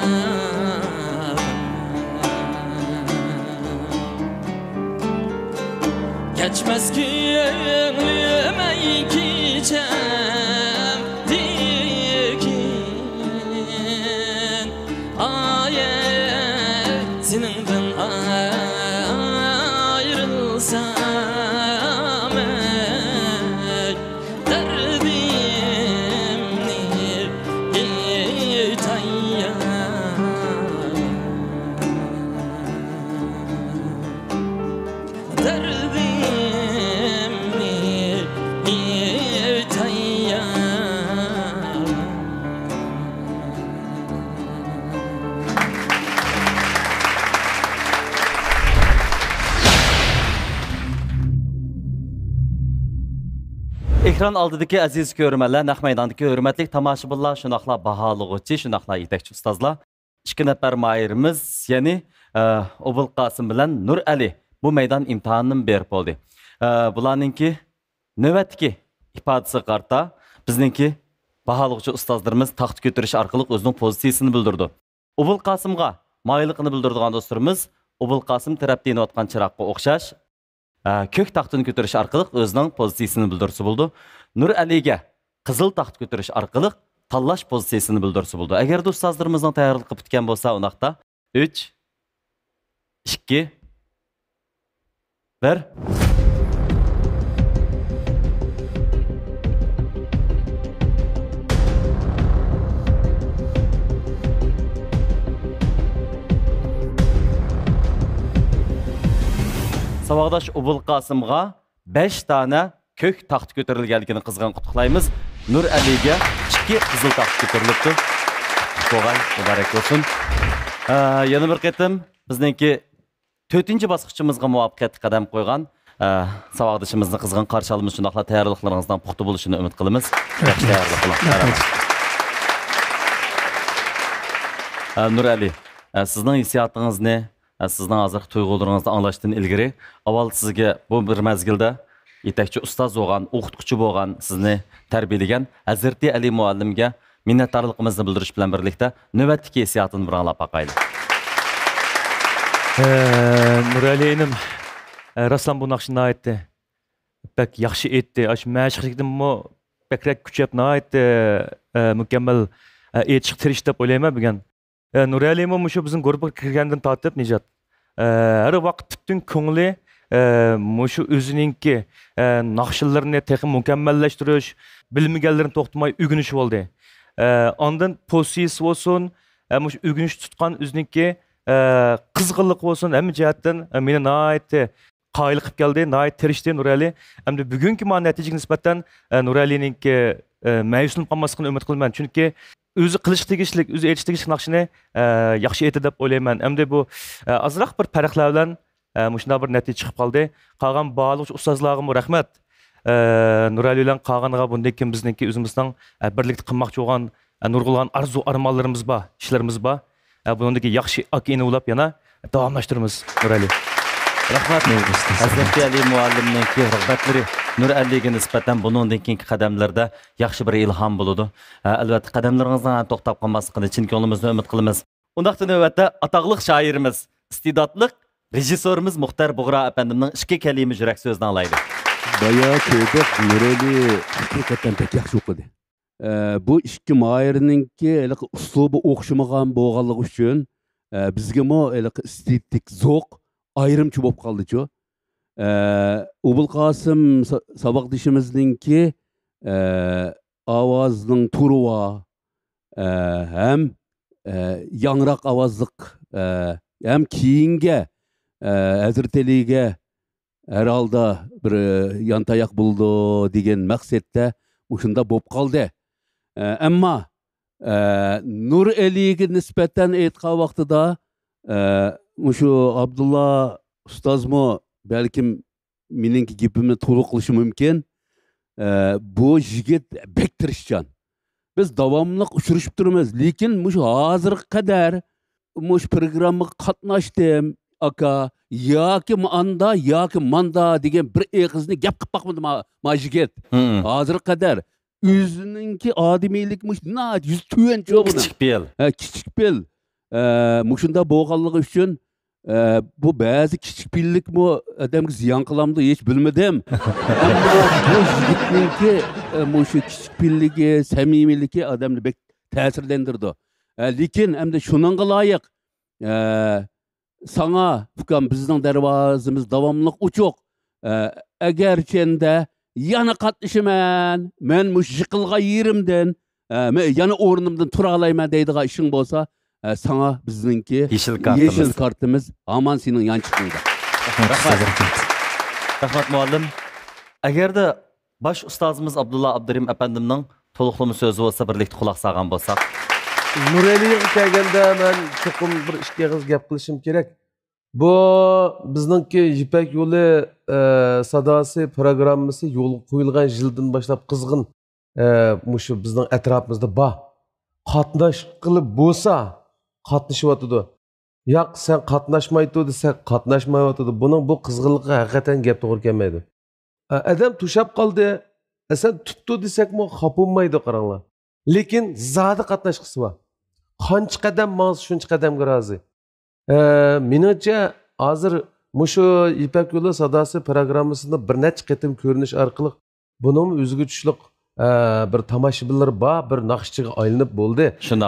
Geçmez gönlüme gideceğim dikin Aye seninle ayrılsam derdimni tayya Ekran aldıdaki aziz görürmenler, naq meydandaki hürmetlik tamaşıbınlar, şunaqla bahalıqçı, şunaqla yetekçi ustazlar. 2 nefer mayırımız, yani Obul Qasım bilen Nur Ali bu meydan imtihanını berip oldu. Bularninki növətki ifadesi qarta, bizninki bahalıqçı ustazlarımız taxt götürüş arqılıq özünün pozisiyasını bildirdi. Obul Qasımға mayılıqını bildirdiğen dostlarımız, Obul Qasım tərəfdə yeniyotqan çıraqqa oxşaş, kök taxtını götürüş arqılıq özünün pozisiyasını bildirsi buldu. Nur Ali'ge qızıl taxt götürüş arqılıq tallaş pozisiyasını bildirsi buldu. Əgər də ustazlarımızın tayarlıqı bitken bolsa, onaqda 3, 2, 1. Savaqdaş Obul Qasımға 5 tane kök taxt götürülgenligini qızğan qutuqlayımız. Nur Ali'ge 2 qızıl taxt götürülübdü. Qoğay, mübarek olsun. Yana bir qetim bizninki 4-cü basqıçımızga muvaffaqiyatli qadam qo'ygan savaqdaşımızны qızğan qarşı almış şundaqla tayyorliqlaringizdan puxta bo'lishini umid qilamiz. Yaxshi tayyorlik qiling. Nur Ali, sizning hissiyatınız ne? Sizning hozir tuyg'ularingizni anglashdan ilgari, avval sizga bu bir mezgilda yetakchi ustoz bo'lgan, o'qituvchi bo'lgan, sizni tarbiyalagan Hazrati Ali muallimga minnatdorligimizni bildirish bilan birlikda navbatdagi hissiyotini bir anglab boqaylik. Nurali inim, Raslan bu naqshini aytdi. Bak yaxshi aytdi. Ash mashqlikdimi bakrak kuchab aytdi. Mukammal aytishga tirish deb o'ylayman bugun. Nurali inim shu bizning guruhga kirgandan tortib Nijat. Har vaqt butun ko'ngli shu o'zininki naqshlarini texnik mukammallashtirish, bilmaganlarini to'xtamay o'rganish bo'ldi. Ondan posiyasi bo'lsin, shu o'rganish tutgan o'zininki qizg'inlik bo'lsin, hamma jihatdan meni nihoyatda qoyil qilib keldi, nihoyat tirishdi Nurali. Hamda bugungi mana natijaga nisbatan Nuralininki ma'yuslanib qolmasligini umid qilaman. Chunki o'zi qilish tegishlik, o'zi aytish tegishlik naqshini yaxshi aytdi deb o'ylayman. Hamda bu azroq bir farqlar bilan shunday bir natija chiqib qoldi. Qolgan barcha ustozlarga rahmat. Nurali bilan qolganiga bundan keyin bizningki o'zimizning birlikda qilmoqchi bo'lgan nurg'ulg'an arzu armonlarimiz bor, ishlarimiz bor. Buningdagi yaxshi akini ulab yana davomlashtiramiz Nurali. Rahmat. Hazrati Ali muallimninki rag'batlari Nuraliga nisbatan buningdan keyingi qadamlarda yaxshi bir ilhom bo'ladi. Albatta qadamlaringizdan to'xtab qolmasligini chin ko'nglimizdan umid qilamiz. Undaqda navbatda ataqli shoirimiz, istedodli rejissyorimiz Muxtar Bug'ra apandimning ikki kalima yurak so'zini anglaylik. Baya ko'p Nurali haqiqatan pek yaxshi o'qidi. Bu ikki moyirninki uslubi o'xshamagan bo'lganligi uchun bizga mo estetik zo'q ayrimchi bo'lib qoldi-ku. Ubul Qosim saboqdishimizninki ovozning turuva ham yangroq ovozliq ham keyinga Hazrati Aliga herhalde bir yantayak buldu degan maqsadda shunda bo'lib qoldi. Ammo Nur Aliga nisbatan aytgan vaqtida shu Abdulla ustozmo balkim meningki gapimni to'liq qilishi mumkin. Bu yigit bek tirishchan. Biz davomli uchrashib turamiz, lekin shu hozirga qadar shu programmaga qatnashdim aka yoki anda yoki manda degan bir eg'izni gap qilib boqmadi ma yigit. Hozirga qadar o'zininki odimiylik yuz tuyan cho'g'ini. Kichik bel. Kichik bel. Shunda bo'lganligi uchun bu ba'zi kichik bellikmi odamga ziyon qilamdi hech bilmadim. Ammo bu yigitninki shu kichik belligi, samimiyligi odamni bek ta'sirlantirdi. Lekin endi shuningga loyiq sana ukam bizning darvozamiz davomli ochiq. Agar chenda yana qatnashaman, men mush yiqilgan yerimdan yana o'rnimdan tura olayman deydigan ishing bo'lsa, sana bizningki yeşil kartımız aman senin yan çıkında. Rahmat muallim. Agar da baş ustozimiz Abdullah Abdurim efendimning to'liqlama so'zi bo'lsa birlikda quloq solgan bo'lsak. Nuraliga kelganda men cho'qim bir ikki og'iz gap qilishim kerak. Bu bizningki Ipak yo'li sadosi programmasi yo'l qo'yilgan yildan boshlab qizg'in shu bizning atrofimizda bor. Qatnash qilib bo'lsa qatnashyotdi. Yo'q, sen qatnashmaydi desa qatnashmayotdi. Buning bu qizg'inligi haqiqatan gap to'g'ri kelmaydi. Adam tushab qoldi, sen tutdi desakmi xapunmaydi qaranglar. Lekin zodi qatnashqisi bor. Qancha qadam maz shuncha qadamga rozi. Meningcha hozir shu Ipak yo'li sadosi programmasida bir necha qatim ko'rinish orqali buning o'ziga tushliq bir tomoshabinlar bor, bir naqshchiga aylanib bo'ldi.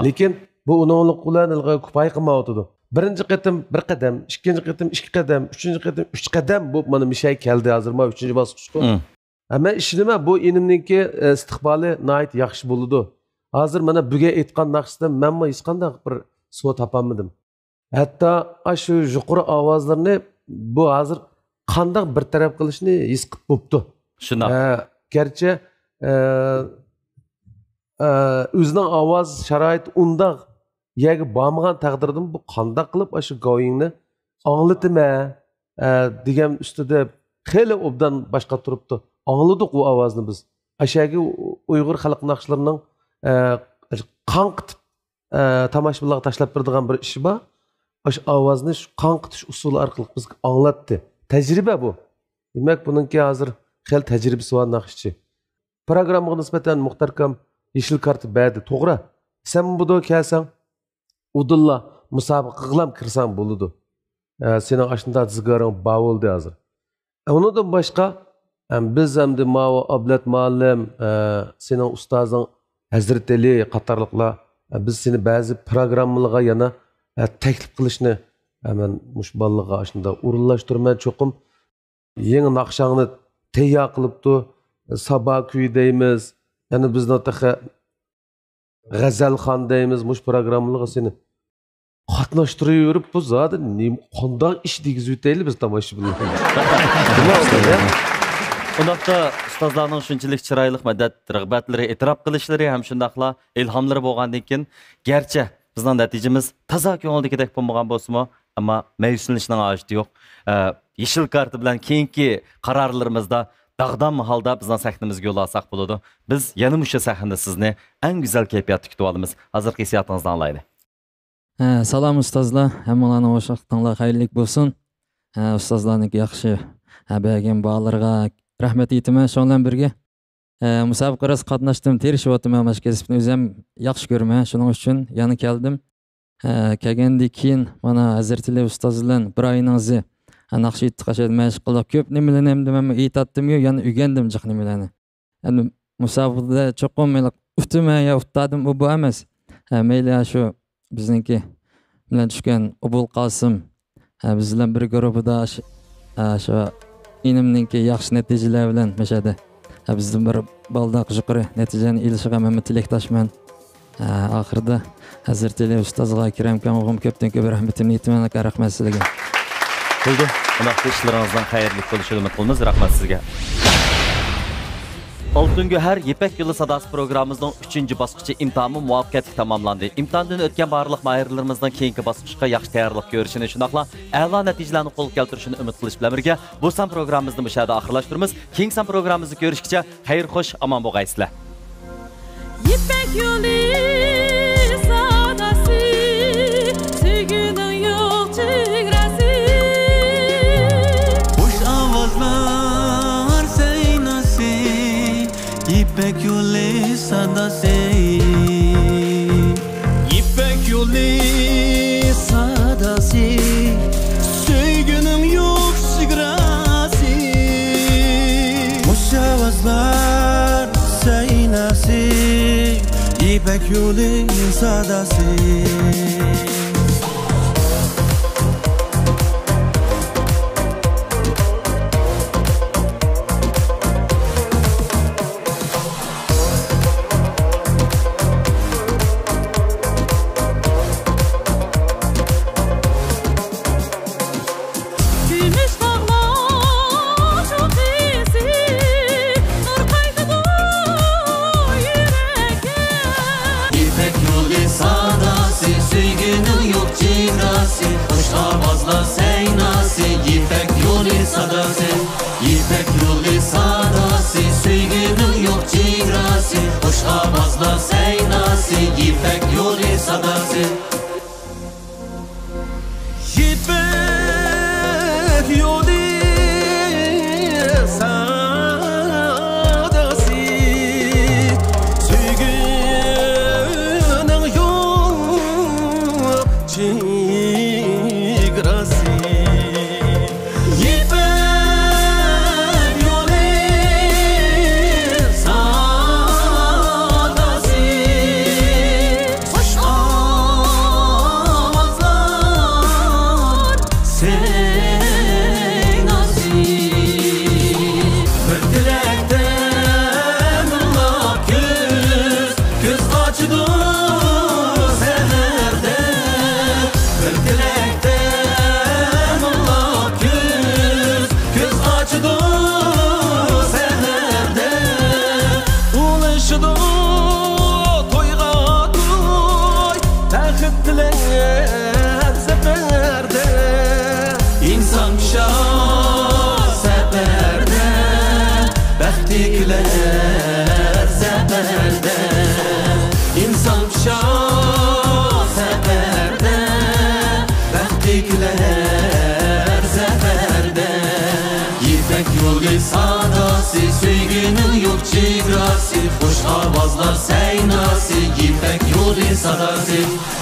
Lekin bu uninglik bilan kupay qilmayotdi. Birinchi qatim bir qadam, ikkinchi qatim ikki qadam, uchinchi qatim uch qadam bu mana mishay keldi hozir ma 3-bosqichga. Ammo ishonma bu inimniki istiqboli nihoyat yaxshi bo'ladi. Hozir mana buga aytgan naqshdan men hech qanday bir suv topolmadim. Hatto shu yuqori ovozlarni bu hozir qanday bir taraf qilishni his qilib bo'pti. Shunday. Gerçi o'zining ovoz sharoit undaq yerga bormagan taqdirda bu qanday qilib shu goyingni anglatma degan ustida xeyli obdan boshqa turibdi. Angladik bu ovozni biz. Ashagi Uyg'ur xalq naqshlarining qanqitib tomoshabinlarga tashlab beradigan bir ishi bor. Aş ovozni shu qanqitish usuli orqali bizga anglatdi. Tajriba bu. Demak, buningki hozir xel tajribasi bor naqshchi. Programmaga nisbatan muhtarkam yeşil kartı berdi. To'g'ri. Sen buda kelsang, udulla musobaqa qilib kirsan bo'ladi. Sening ashunda zigorang bavuldi hozir. Undan boshqa biz hamda Mavo Ablat muallim, sening ustozing Hazrat Ali qatorliqlar biz seni ba'zi programmalarga yana taklif qilishni hemen mush bolalarga ashunda o'rinlashtirmay cho'qim yangi naqshangni tayyor qilibdi. Sabah kuyi deymiz. Yani biz nataqa G'azalxon deymiz. Mush programmalarga seni qatnashtirib bu zodi qanday ish degizib o'taylik biz tomoshabinlar. Undaqda ustozlarning shunchalik chiroyli madad rag'batlari e'tirof qilishlari ham shundaqla ilhomlari bo'lgandan keyin garchi bizning natijamiz toza ko'ngildagidek bo'lmagan bo'lsa-mu, ammo ma'yuslanishning hojati yo'q. Yeşil kartı bilan keyingi qarorlarimizda dağdan halda bizden sahnimizga yo'l olsak bo'ladi. Biz yana musha sahnada sizni en güzel kayfiyatda kutib olamiz. Hozirgi hissiyotingizni anglaylik. Salom ustozlar, hammalarga hoş vaqtinglar xayrli bo'lsin. Ustozlarning yaxshi bergan bolalarga rahmat aytaman. Shu bilan birga musobaqaga qatnashdim, terishyapman. Mana shu kasbni o'zim yaxshi ko'raman. Shuning uchun yana keldim. Kelgandan keyin mana Hazratli ustoz bilan bir oyingizni naqsh ettiqashad mashq qilib ko'p nimalarni ham men aytdim-yu, yana o'rgandim jiq nimalarni. Endi musobaqada cho'qim men uftima ya uftadim bu emas. Mayli shu bizniki bilan tushgan Obul Qosim biz bilan bir guruhda shu inimninki yaxshi natijalar bilan mashada. Bizning bir baldaq yuqori natijani ilishiga men tilakdoshman. Oxirida Hazratli ustozga kiramkan o'g'im ko'pdan ko'p rahmatimni aytaman, rahmat sizlarga. Bo'ldi. Undaqda ishlaringizdan xayrli bo'lishini umid qilamiz. Rahmat sizga. Altın Göher Yipek Yılı Sadası programımızın 3. basqıçı imtihanı muvaffaqiyatli tamamlandı. İmtihandan o'tgan barliq mahirlarimizdan keyingi basqıçqa yaxshi tayyorlik ko'rishini, shunaqla a'lo natijalarni qo'lga keltirishini umid qilish bilan birga bu san programmamizni bu yerda oxirlashtiramiz. Keyingi san programmamizni ko'rishgacha xayr xo'sh omon bo'lgaysizlar. Yipek Yılı Sadası sevginin yok çigresi İpek yolu sadası İpek yolu sadası Sevginin yok sigrası Muşavazlar seynası İpek yolu sadası yenilikler zaferde. İpek yolu sadası, sevginin yok çevresi, hoş avazlar seynası, İpek yolu sadası.